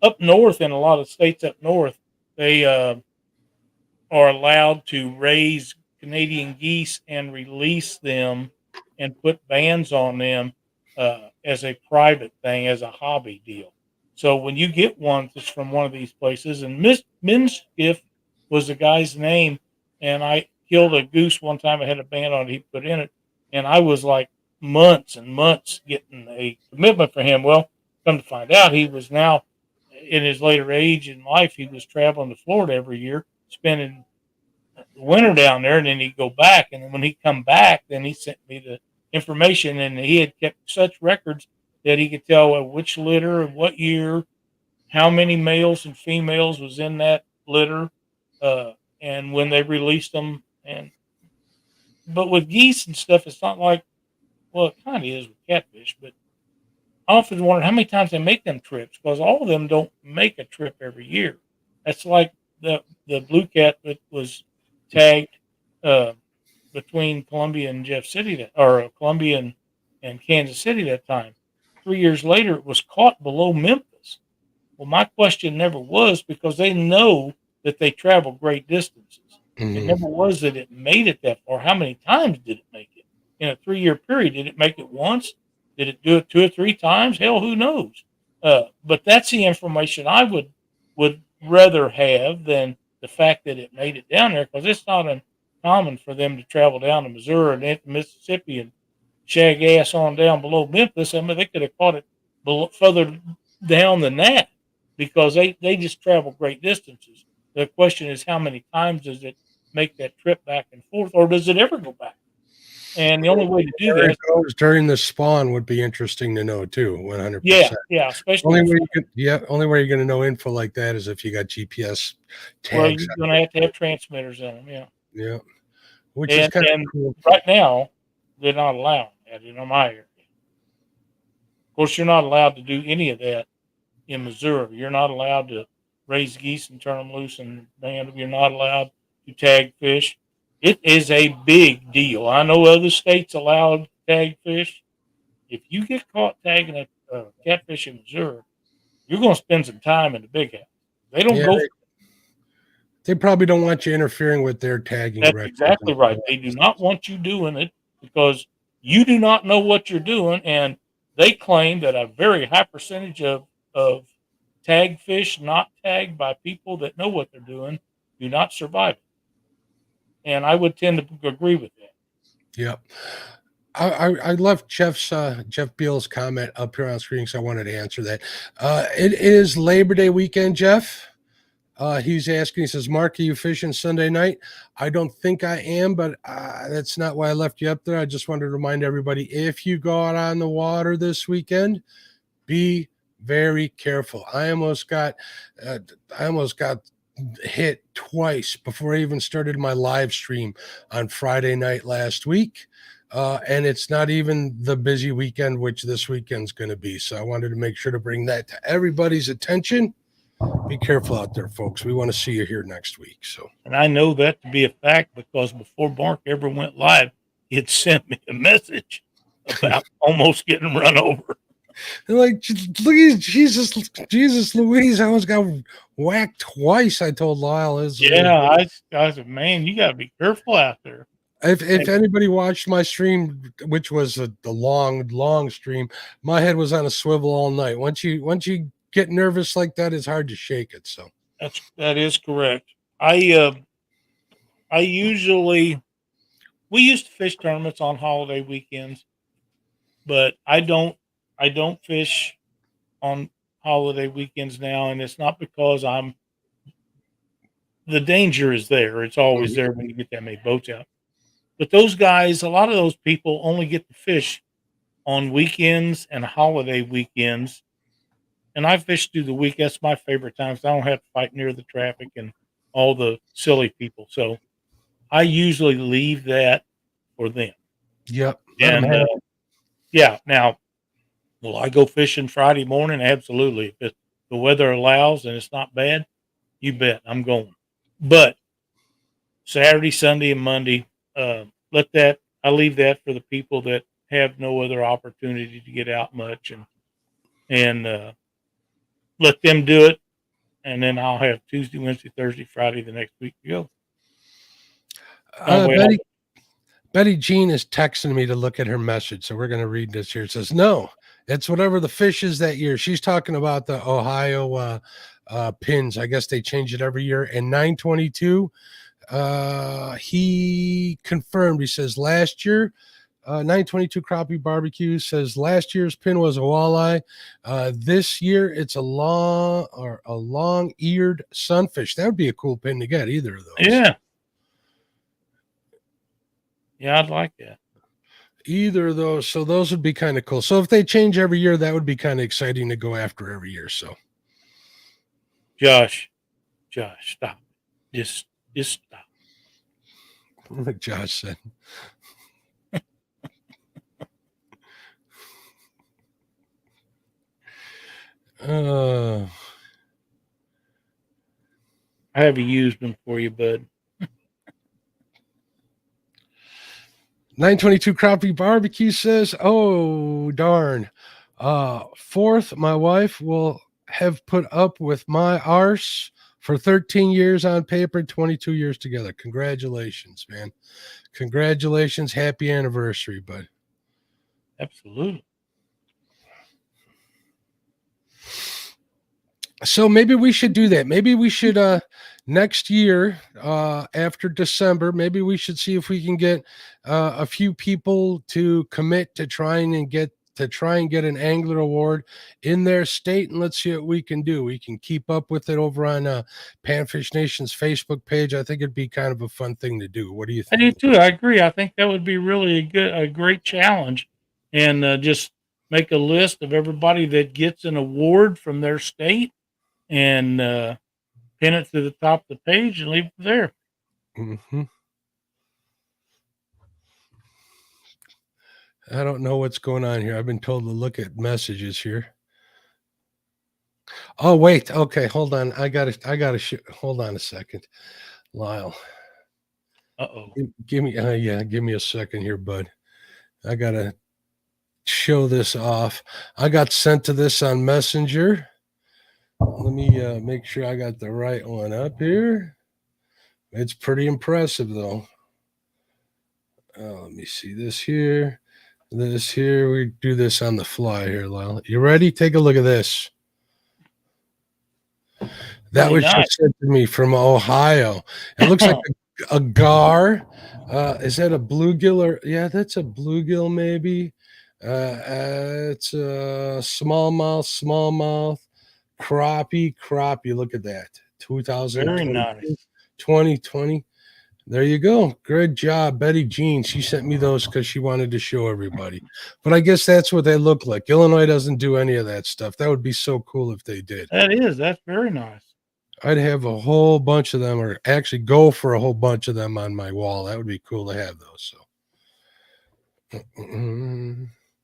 Speaker 2: up north. In a lot of states up north, they are allowed to raise Canadian geese and release them and put bands on them as a private thing, as a hobby deal. So when you get one that's from one of these places, and Minskiff was the guy's name, and I killed a goose one time. I had a band on it he put in it, and I was like months and months getting a commitment for him. Well, come to find out, he was now in his later age in life, he was traveling to Florida every year, spending the winter down there, and then he'd go back. And when he come back, then he sent me the information, and he had kept such records that he could tell which litter and what year, how many males and females was in that litter, and when they released them. But with geese and stuff, it's not like, well, it kind of is with catfish, but I often wonder how many times they make them trips, because all of them don't make a trip every year. That's like the blue cat that was tagged between Columbia and Jeff City, or Columbia and Kansas City that time. 3 years later, it was caught below Memphis. Well, my question never was, because they know that they travel great distances. It never was that it made it that far. How many times did it make it? In a 3-year period, did it make it once? Did it do it 2 or 3 times? Hell, who knows? But that's the information I would rather have than the fact that it made it down there, because it's not uncommon for them to travel down to Missouri and into Mississippi and shag ass on down below Memphis. I mean, they could have caught it further down than that, because they just travel great distances. The question is, how many times does it make that trip back and forth, or does it ever go back? And the only way to do that
Speaker 1: goes during the spawn would be interesting to know too. 100%.
Speaker 2: Yeah, especially
Speaker 1: only way you're going to know info like that is if you got GPS tags.
Speaker 2: Well, you're going to have transmitters in them.
Speaker 1: Yeah. Which is kind of cool.
Speaker 2: Right now, they're not allowed that in my area. Of course, you're not allowed to do any of that in Missouri. You're not allowed to raise geese and turn them loose and band them. You're not allowed to tag fish. It is a big deal. I know other states allow tag fish. If you get caught tagging a catfish in Missouri, you're going to spend some time in the big house. They don't go.
Speaker 1: They probably don't want you interfering with their tagging.
Speaker 2: That's exactly right. They do not want you doing it, because you do not know what you're doing, and they claim that a very high percentage of tagged fish not tagged by people that know what they're doing do not survive it. And I would tend to agree with that.
Speaker 1: Yep. I left Jeff Beal's comment up here on screen, so I wanted to answer that. It is Labor Day weekend, Jeff. He's asking, he says, Mark, are you fishing Sunday night? I don't think I am, but that's not why I left you up there. I just wanted to remind everybody, if you go out on the water this weekend, be very careful. I almost got hit twice before I even started my live stream on Friday night last week. And it's not even the busy weekend, which this weekend's going to be. So I wanted to make sure to bring that to everybody's attention. Be careful out there, folks. We want to see you here next week. So,
Speaker 2: and I know that to be a fact, because before Mark ever went live, he had sent me a message about almost getting run over.
Speaker 1: Like, Jesus Louise, I almost got whacked twice. I told Lyle.
Speaker 2: I said, man, you got to be careful out there.
Speaker 1: If anybody watched my stream, which was the long stream, my head was on a swivel all night. Once you get nervous like that, it's hard to shake it. So
Speaker 2: that is correct. We used to fish tournaments on holiday weekends, but I don't fish on holiday weekends now, and it's not because the danger is there. It's always there when you get that many boats out. But those guys, a lot of those people only get to fish on weekends and holiday weekends. And I fish through the week. That's my favorite time, because I don't have to fight near the traffic and all the silly people. So I usually leave that for them.
Speaker 1: Yep.
Speaker 2: And now, will I go fishing Friday morning? Absolutely. If the weather allows and it's not bad, you bet I'm going. But Saturday, Sunday, and Monday, I leave that for the people that have no other opportunity to get out much, and let them do it. And then I'll have Tuesday, Wednesday, Thursday, Friday the next week to go.
Speaker 1: Betty Jean is texting me to look at her message, so we're going to read this here. It says, no, it's whatever the fish is that year. She's talking about the Ohio pins. I guess they change it every year. And 922, he confirmed, he says, last year 922 Crappie Barbecue says last year's pin was a walleye. This year it's a long-eared sunfish. That would be a cool pin to get, either of those.
Speaker 2: Yeah. Yeah, I'd like that.
Speaker 1: Either of those. So those would be kind of cool. So if they change every year, that would be kind of exciting to go after every year. So
Speaker 2: Josh, stop. Just stop.
Speaker 1: like Josh said.
Speaker 2: I haven't used them for you, bud.
Speaker 1: 922 Crappie Barbecue says, oh, darn. Fourth, my wife will have put up with my arse for 13 years on paper, 22 years together. Congratulations, man. Congratulations. Happy anniversary, bud.
Speaker 2: Absolutely.
Speaker 1: So maybe we should do that. Maybe we should next year after December, maybe we should see if we can get a few people to commit to trying and get an angler award in their state, and let's see what we can do. We can keep up with it over on Panfish Nation's Facebook page. I think it'd be kind of a fun thing to do. What do you think?
Speaker 2: I do too. I agree. I think that would be really a great challenge, and just make a list of everybody that gets an award from their state, and pin it to the top of the page and leave it there.
Speaker 1: Mm-hmm. I don't know what's going on here. I've been told to look at messages here. Oh, wait. Okay, hold on. I gotta hold on a second, Lyle.
Speaker 2: Uh-oh.
Speaker 1: Give me a second here, bud. I gotta show this off. I got sent to this on Messenger. Let me make sure I got the right one up here. It's pretty impressive, though. Let me see this here. This here. We do this on the fly here, Lyle. You ready? Take a look at this. That was just sent to me from Ohio. It looks like a gar. Is that a bluegill? Or yeah, that's a bluegill maybe. It's a smallmouth. Crappie. Look at that. 2020. There you go. Good job, Betty Jean. She sent me those because she wanted to show everybody. But I guess that's what they look like. Illinois doesn't do any of that stuff. That would be so cool if they did.
Speaker 2: That's very nice.
Speaker 1: I'd have a whole bunch of them, or actually go for a whole bunch of them on my wall. That would be cool to have those. So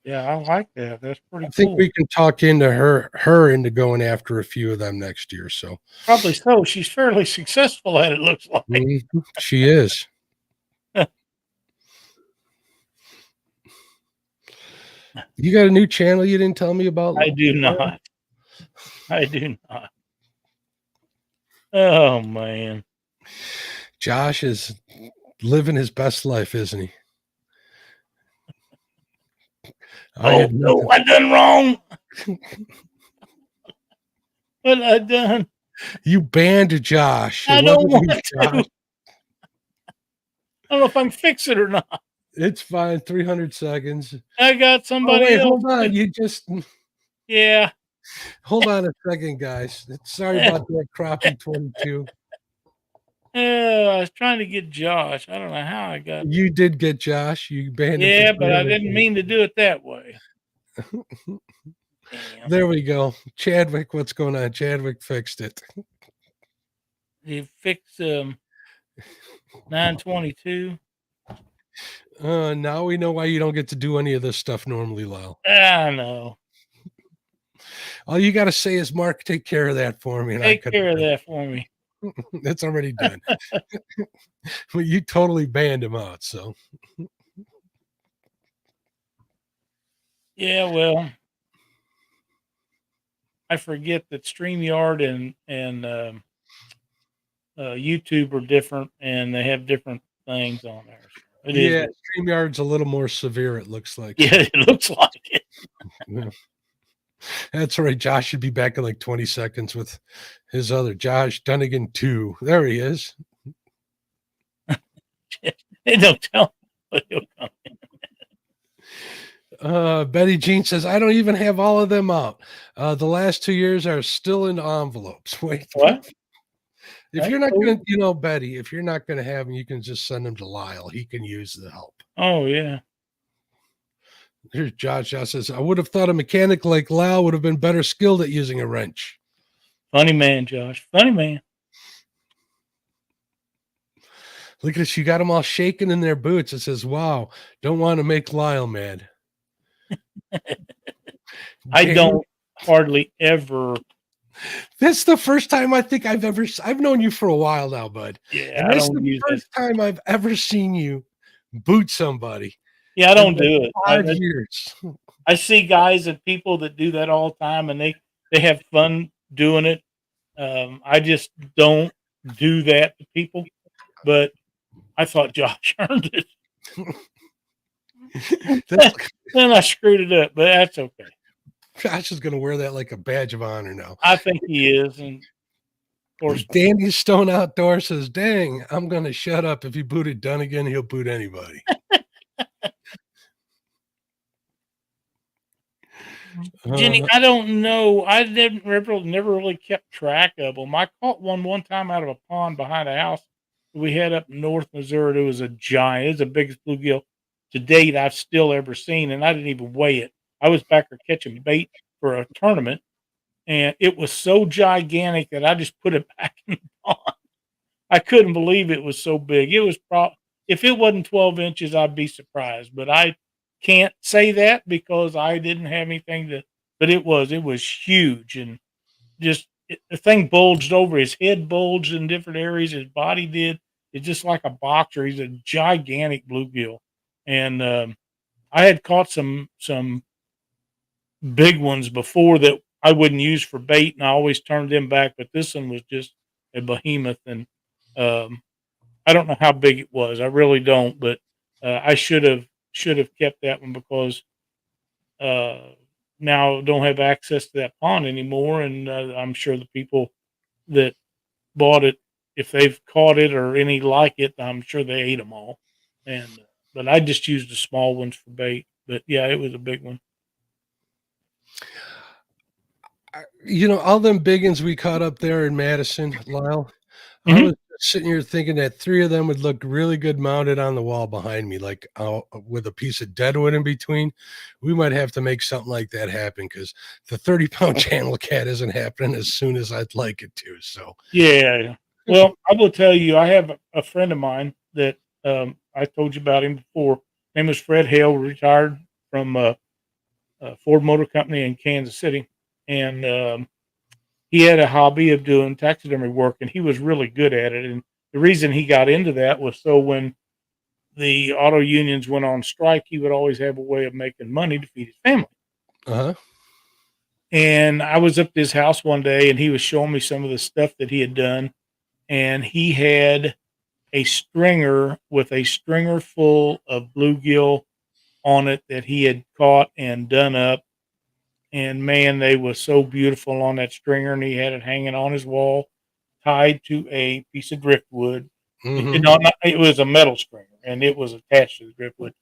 Speaker 2: yeah, I like that. That's pretty cool.
Speaker 1: I think we can talk into her into going after a few of them next year. So
Speaker 2: probably so. She's fairly successful at it, looks like.
Speaker 1: She is. You got a new channel you didn't tell me about?
Speaker 2: I do not. Oh man.
Speaker 1: Josh is living his best life, isn't he?
Speaker 2: No, I done wrong. What I done?
Speaker 1: You banned Josh.
Speaker 2: I don't want to. I don't know if I can fix it or not.
Speaker 1: It's fine. 300 seconds.
Speaker 2: I got somebody else.
Speaker 1: Hold on. You just...
Speaker 2: Yeah.
Speaker 1: Hold on a second, guys. Sorry about that, Crappie 22.
Speaker 2: I was trying to get Josh. I don't know how I got.
Speaker 1: You did get Josh. You banned him.
Speaker 2: Yeah, but I didn't mean to do it that way.
Speaker 1: There we go. Chadwick, what's going on? Chadwick fixed it.
Speaker 2: He fixed 922.
Speaker 1: Now we know why you don't get to do any of this stuff normally, Lyle.
Speaker 2: I know.
Speaker 1: All you got to say is, Mark, take care of that for me.
Speaker 2: Take care of that for me.
Speaker 1: That's already done. Well, you totally banned him out, so.
Speaker 2: Yeah, well, I forget that StreamYard and YouTube are different, and they have different things on there. So
Speaker 1: StreamYard's a little more severe, it looks like.
Speaker 2: Yeah, it looks like it.
Speaker 1: Yeah. That's all right. Josh should be back in like 20 seconds with his other Josh Dunnigan 2. There he is.
Speaker 2: They don't tell me, but he'll come in.
Speaker 1: Betty Jean says, I don't even have all of them out. The last 2 years are still in envelopes. Wait.
Speaker 2: What?
Speaker 1: If
Speaker 2: That's
Speaker 1: you're not
Speaker 2: cool.
Speaker 1: gonna, Betty, if you're not gonna have them, you can just send them to Lyle. He can use the help.
Speaker 2: Oh yeah.
Speaker 1: Here's Josh. Josh says, I would have thought a mechanic like Lyle would have been better skilled at using a wrench.
Speaker 2: Funny man, Josh. Funny man.
Speaker 1: Look at this. You got them all shaking in their boots. It says, wow, don't want to make Lyle mad.
Speaker 2: I
Speaker 1: James,
Speaker 2: don't hardly ever.
Speaker 1: That's the first time I think I've known you for a while now, bud.
Speaker 2: Yeah,
Speaker 1: And
Speaker 2: I
Speaker 1: this is
Speaker 2: don't
Speaker 1: the
Speaker 2: use it.
Speaker 1: first time I've ever seen you boot somebody.
Speaker 2: Yeah, I
Speaker 1: in
Speaker 2: don't
Speaker 1: like
Speaker 2: do it.
Speaker 1: 5 years.
Speaker 2: I see guys and people that do that all the time, and they have fun doing it. I just don't do that to people. But I thought Josh earned it. Then I screwed it up, but that's okay.
Speaker 1: Josh is going to wear that like a badge of honor now.
Speaker 2: I think he is, and of course,
Speaker 1: Dandy Stone Outdoor says, dang, I'm going to shut up. If he booted Dunnigan, he'll boot anybody.
Speaker 2: Jenny, I don't know. I never really kept track of them. I caught one time out of a pond behind a house we had up in North Missouri. It was a giant. It was the biggest bluegill to date I've still ever seen, and I didn't even weigh it. I was back there catching bait for a tournament, and it was so gigantic that I just put it back in the pond. I couldn't believe it was so big. It was if it wasn't 12 inches, I'd be surprised, but I can't say that because I didn't have anything to. But it was huge, and the thing bulged over. His head bulged in different areas. His body did. It's just like a boxer. He's a gigantic bluegill, and I had caught some big ones before that I wouldn't use for bait, and I always turned them back. But this one was just a behemoth, and I don't know how big it was. I really don't, but I should have kept that one because now don't have access to that pond anymore, and I'm sure the people that bought it, if they've caught it or any like it, I'm sure they ate them all. And but I just used the small ones for bait. But yeah, it was a big one.
Speaker 1: All them big ones we caught up there in Madison, Lyle. I
Speaker 2: Mhm.
Speaker 1: was sitting here thinking that 3 of them would look really good mounted on the wall behind me, like with a piece of deadwood in between. We might have to make something like that happen because the 30-pound channel cat isn't happening as soon as I'd like it to. So,
Speaker 2: Yeah. Well, I will tell you, I have a friend of mine that I told you about him before. His name is Fred Hale, retired from Ford Motor Company in Kansas City, and he had a hobby of doing taxidermy work, and he was really good at it. And the reason he got into that was so when the auto unions went on strike, he would always have a way of making money to feed his family.
Speaker 1: uh-huh.
Speaker 2: And I was up at his house one day, and he was showing me some of the stuff that he had done, and he had a stringer with a stringer full of bluegill on it that he had caught and done up. And man, they were so beautiful on that stringer, and he had it hanging on his wall, tied to a piece of driftwood.
Speaker 1: Mm-hmm.
Speaker 2: It was a metal stringer, and it was attached to the driftwood.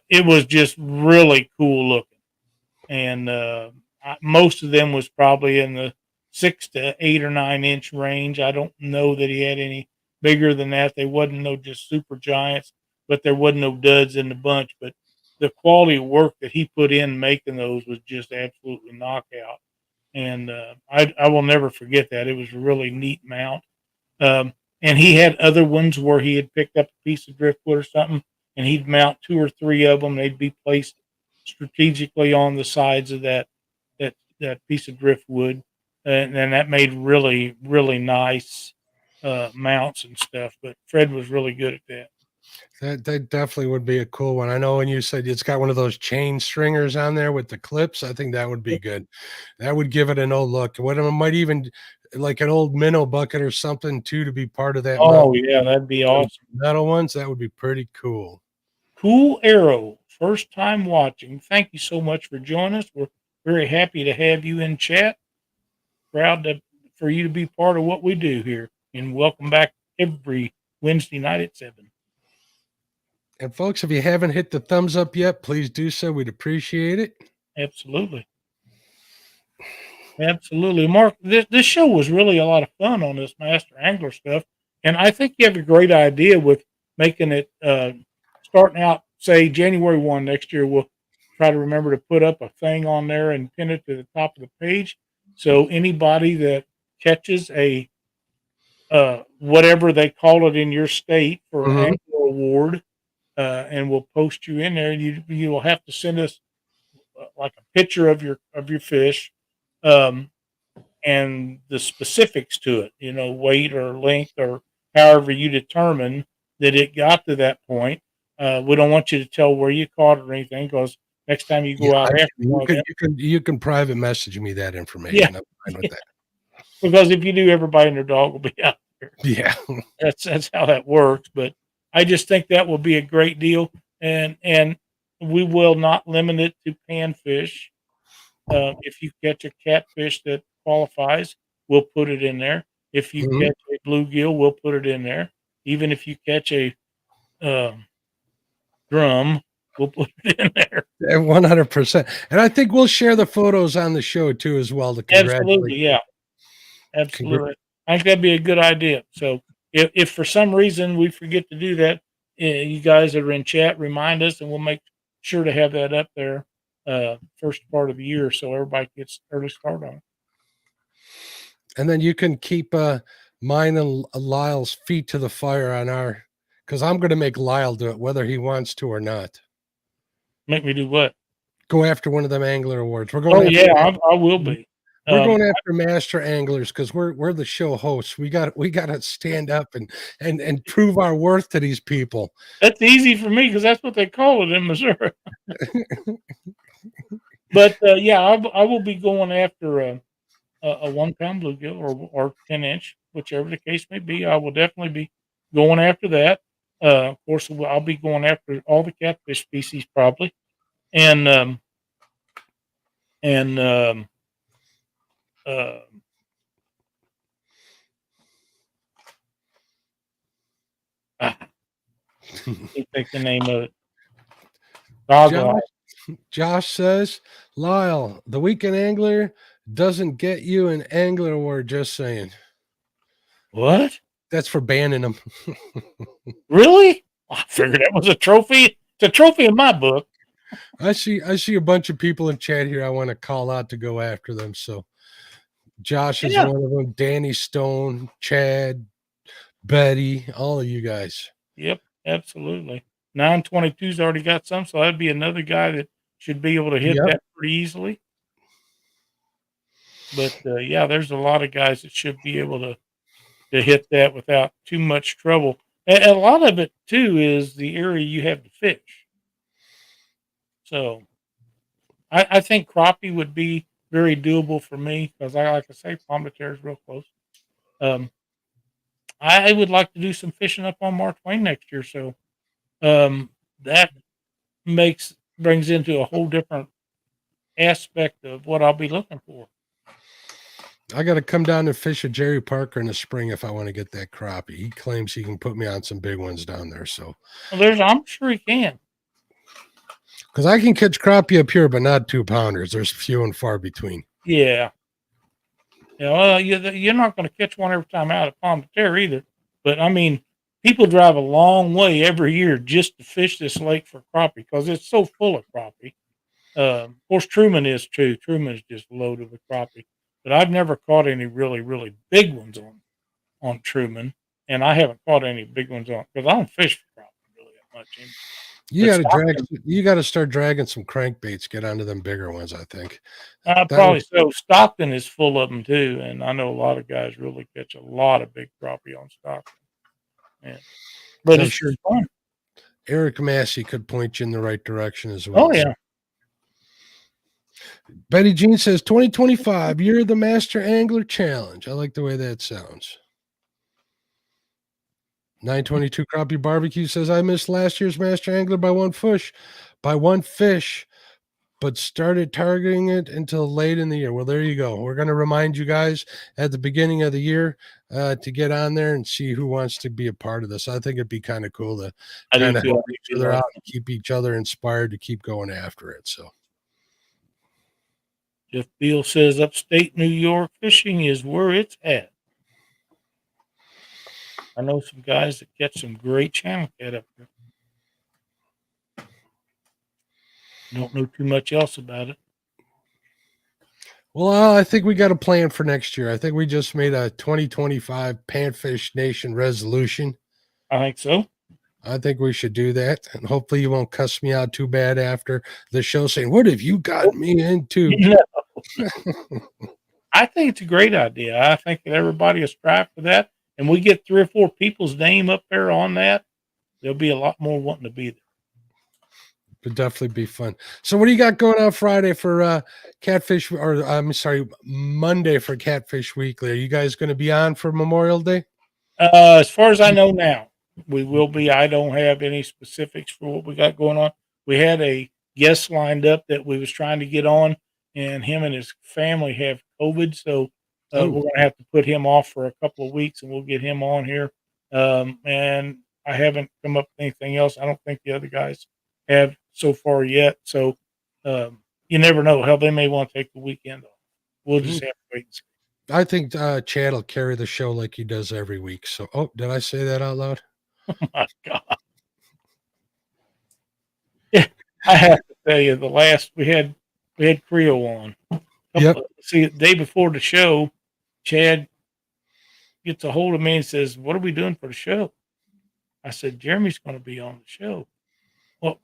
Speaker 2: It was just really cool looking, and most of them was probably in the 6 to 8 or 9 inch range. I don't know that he had any bigger than that. They wasn't no just super giants, but there wasn't no duds in the bunch. But the quality of work that he put in making those was just absolutely knockout. And I will never forget that. It was a really neat mount. And he had other ones where he had picked up a piece of driftwood or something, and he'd mount 2 or 3 of them. They'd be placed strategically on the sides of that piece of driftwood, and that made really nice mounts and stuff. But Fred was really good at that.
Speaker 1: That definitely would be a cool one. I know when you said it's got one of those chain stringers on there with the clips, I think that would be good. That would give it an old look. What might even like an old minnow bucket or something too to be part of that
Speaker 2: Oh
Speaker 1: mount.
Speaker 2: yeah, that'd be awesome.
Speaker 1: Metal ones, that would be pretty cool.
Speaker 2: Cool Arrow, first time watching. Thank you so much for joining us. We're very happy to have you in chat. For you to be part of what we do here, and welcome back every Wednesday night at 7.
Speaker 1: And folks, if you haven't hit the thumbs up yet, please do so. We'd appreciate it.
Speaker 2: Absolutely. Absolutely. Mark, this show was really a lot of fun on this Master Angler stuff. And I think you have a great idea with making it starting out, say, January 1 next year. We'll try to remember to put up a thing on there and pin it to the top of the page. So anybody that catches a whatever they call it in your state for an angler award, and we'll post you in there. You will have to send us like a picture of your fish, and the specifics to it. You know, weight or length or however you determine that it got to that point. We don't want you to tell where you caught it or anything, because next time you go out after one of them,
Speaker 1: you can private message me that information.
Speaker 2: yeah,
Speaker 1: I'm fine with that.
Speaker 2: because if you do, everybody and their dog will be out there.
Speaker 1: Yeah.
Speaker 2: That's how that works. But I just think that will be a great deal, and we will not limit it to panfish. If you catch a catfish that qualifies, we'll put it in there. If you catch a bluegill, we'll put it in there. Even if you catch a drum, we'll put it in there.
Speaker 1: 100%. And I think we'll share the photos on the show too, as well. To
Speaker 2: Absolutely, yeah, absolutely. I think that'd be a good idea. So if for some reason we forget to do that, you guys that are in chat, remind us, and we'll make sure to have that up there first part of the year, so everybody gets early start on it.
Speaker 1: And then you can keep mine and Lyle's feet to the fire on our, because I'm going to make Lyle do it whether he wants to or not.
Speaker 2: Make me do what?
Speaker 1: Go after one of them angler awards. We're going.
Speaker 2: Oh yeah, I will be.
Speaker 1: We're going after master anglers because we're the show hosts. We got to stand up and prove our worth to these people.
Speaker 2: That's easy for me because that's what they call it in Missouri. But yeah, I will be going after a 1 pound bluegill or 10-inch, whichever the case may be. I will definitely be going after that. Of course, I'll be going after all the catfish species probably, and take the name of it.
Speaker 1: Josh says, Lyle, the Weekend Angler doesn't get you an angler award. Just saying.
Speaker 2: What?
Speaker 1: That's for banning them.
Speaker 2: Really? I figured that was a trophy. It's a trophy in my book.
Speaker 1: I see a bunch of people in chat here I want to call out to go after them. So Josh is one of them. Danny Stone, Chad, Betty, all of you guys.
Speaker 2: Yep, absolutely. 922's already got some, so that'd be another guy that should be able to hit that pretty easily. But yeah, there's a lot of guys that should be able to hit that without too much trouble. And a lot of it too is the area you have to fish. So I think crappie would be very doable for me because like I say, Palm de Terre is real close. I would like to do some fishing up on Mark Twain next year, so that brings into a whole different aspect of what I'll be looking for.
Speaker 1: I got to come down and fish with Jerry Parker in the spring if I want to get that crappie. He claims he can put me on some big ones down there. So
Speaker 2: I'm sure he can.
Speaker 1: Because I can catch crappie up here, but not 2-pounders. There's few and far between.
Speaker 2: Yeah. Yeah, well, you're not going to catch one every time out of Palm de Terre either. But I mean, people drive a long way every year just to fish this lake for crappie because it's so full of crappie. Of course, Truman is too. Truman is just loaded with crappie. But I've never caught any really, really big ones on Truman, and I haven't caught any big ones on because I don't fish for crappie really that much.
Speaker 1: You got to start dragging some crankbaits, get onto them bigger ones, I think.
Speaker 2: Probably so. Stockton is full of them too, and I know a lot of guys really catch a lot of big crappie on Stockton. Yeah. But it's sure fun.
Speaker 1: Eric Massey could point you in the right direction as well.
Speaker 2: Oh yeah.
Speaker 1: Betty Jean says 2025, you're the Master Angler Challenge. I like the way that sounds. 922 Crappie Barbecue says, I missed last year's Master Angler by one fish, but started targeting it until late in the year. Well, there you go. We're going to remind you guys at the beginning of the year. to get on there and see who wants to be a part of this. I think it'd be kind of cool to
Speaker 2: I do
Speaker 1: kind of
Speaker 2: too.
Speaker 1: help
Speaker 2: I think
Speaker 1: each
Speaker 2: it'd be
Speaker 1: other
Speaker 2: a lot
Speaker 1: out and keep each other inspired to keep going after it. So
Speaker 2: Jeff Beal says upstate New York fishing is where it's at. I know some guys that catch some great channel cat up there. Don't know too much else about it.
Speaker 1: well, I think we got a plan for next year. I think we just made a 2025 Panfish Nation resolution.
Speaker 2: I think so.
Speaker 1: I think we should do that. And hopefully you won't cuss me out too bad after the show saying, what have you gotten me into?
Speaker 2: No. I think it's a great idea. I think that everybody will strive for that. And we get 3 or 4 people's name up there on that, there'll be a lot more wanting to be there.
Speaker 1: Could definitely be fun. So what do you got going on Friday for Catfish, or I'm sorry, Monday for Catfish Weekly? Are you guys going to be on for Memorial Day?
Speaker 2: As far as I know now, we will be. I don't have any specifics for what we got going on. We had a guest lined up that we was trying to get on, and him and his family have COVID, so we're going to have to put him off for a couple of weeks, and we'll get him on here. And I haven't come up with anything else. I don't think the other guys have so far yet. So you never know. Hell, they may want to take the weekend off. We'll just have to wait and see.
Speaker 1: I think Chad will carry the show like he does every week. So, oh, did I say that out loud?
Speaker 2: Oh my God. Yeah, I have to tell you, the last we had Creo on.
Speaker 1: Yep.
Speaker 2: See, the day before the show, Chad gets a hold of me and says, "What are we doing for the show?" I said, "Jeremy's going to be on the show." Well,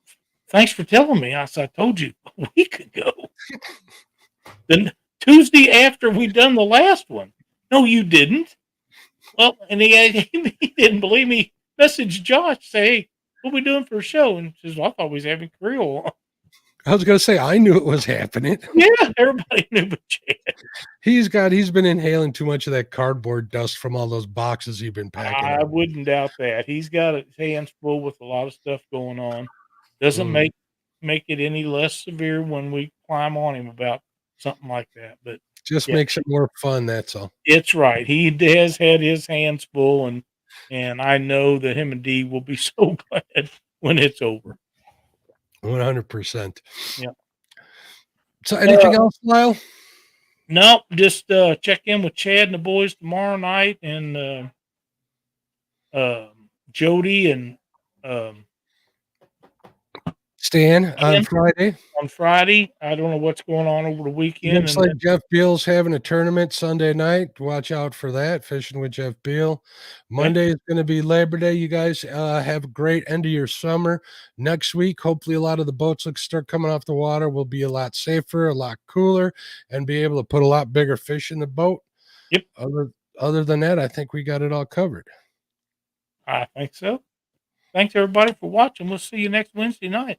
Speaker 2: thanks for telling me. I said, "I told you a week ago." Then Tuesday after we done the last one. No, you didn't. Well, and he didn't believe me. Messaged Josh, say, "Hey, what are we doing for a show?" And he says, "Well, I thought we was having Creel on."
Speaker 1: I was going to say, I knew it was happening.
Speaker 2: Yeah, everybody knew but Chad.
Speaker 1: He's been inhaling too much of that cardboard dust from all those boxes he's been packing.
Speaker 2: I wouldn't doubt that. He's got his hands full with a lot of stuff going on. Doesn't make it any less severe when we climb on him about something like that. But
Speaker 1: just makes it more fun, that's all.
Speaker 2: It's right. He has had his hands full, and I know that him and Dee will be so glad when it's over.
Speaker 1: 100%.
Speaker 2: Yeah.
Speaker 1: So anything else, Lyle?
Speaker 2: No, just check in with Chad and the boys tomorrow night, and Jody and
Speaker 1: Stan on Friday.
Speaker 2: On Friday, I don't know what's going on over the weekend.
Speaker 1: Looks like Jeff Beal's having a tournament Sunday night. Watch out for that. Fishing with Jeff Beal. Monday is going to be Labor Day. You guys have a great end of your summer. Next week, hopefully a lot of the boats will start coming off the water. Will be a lot safer, a lot cooler, and be able to put a lot bigger fish in the boat.
Speaker 2: Yep.
Speaker 1: Other than that, I think we got it all covered.
Speaker 2: I think so. Thanks everybody for watching. We'll see you next Wednesday night.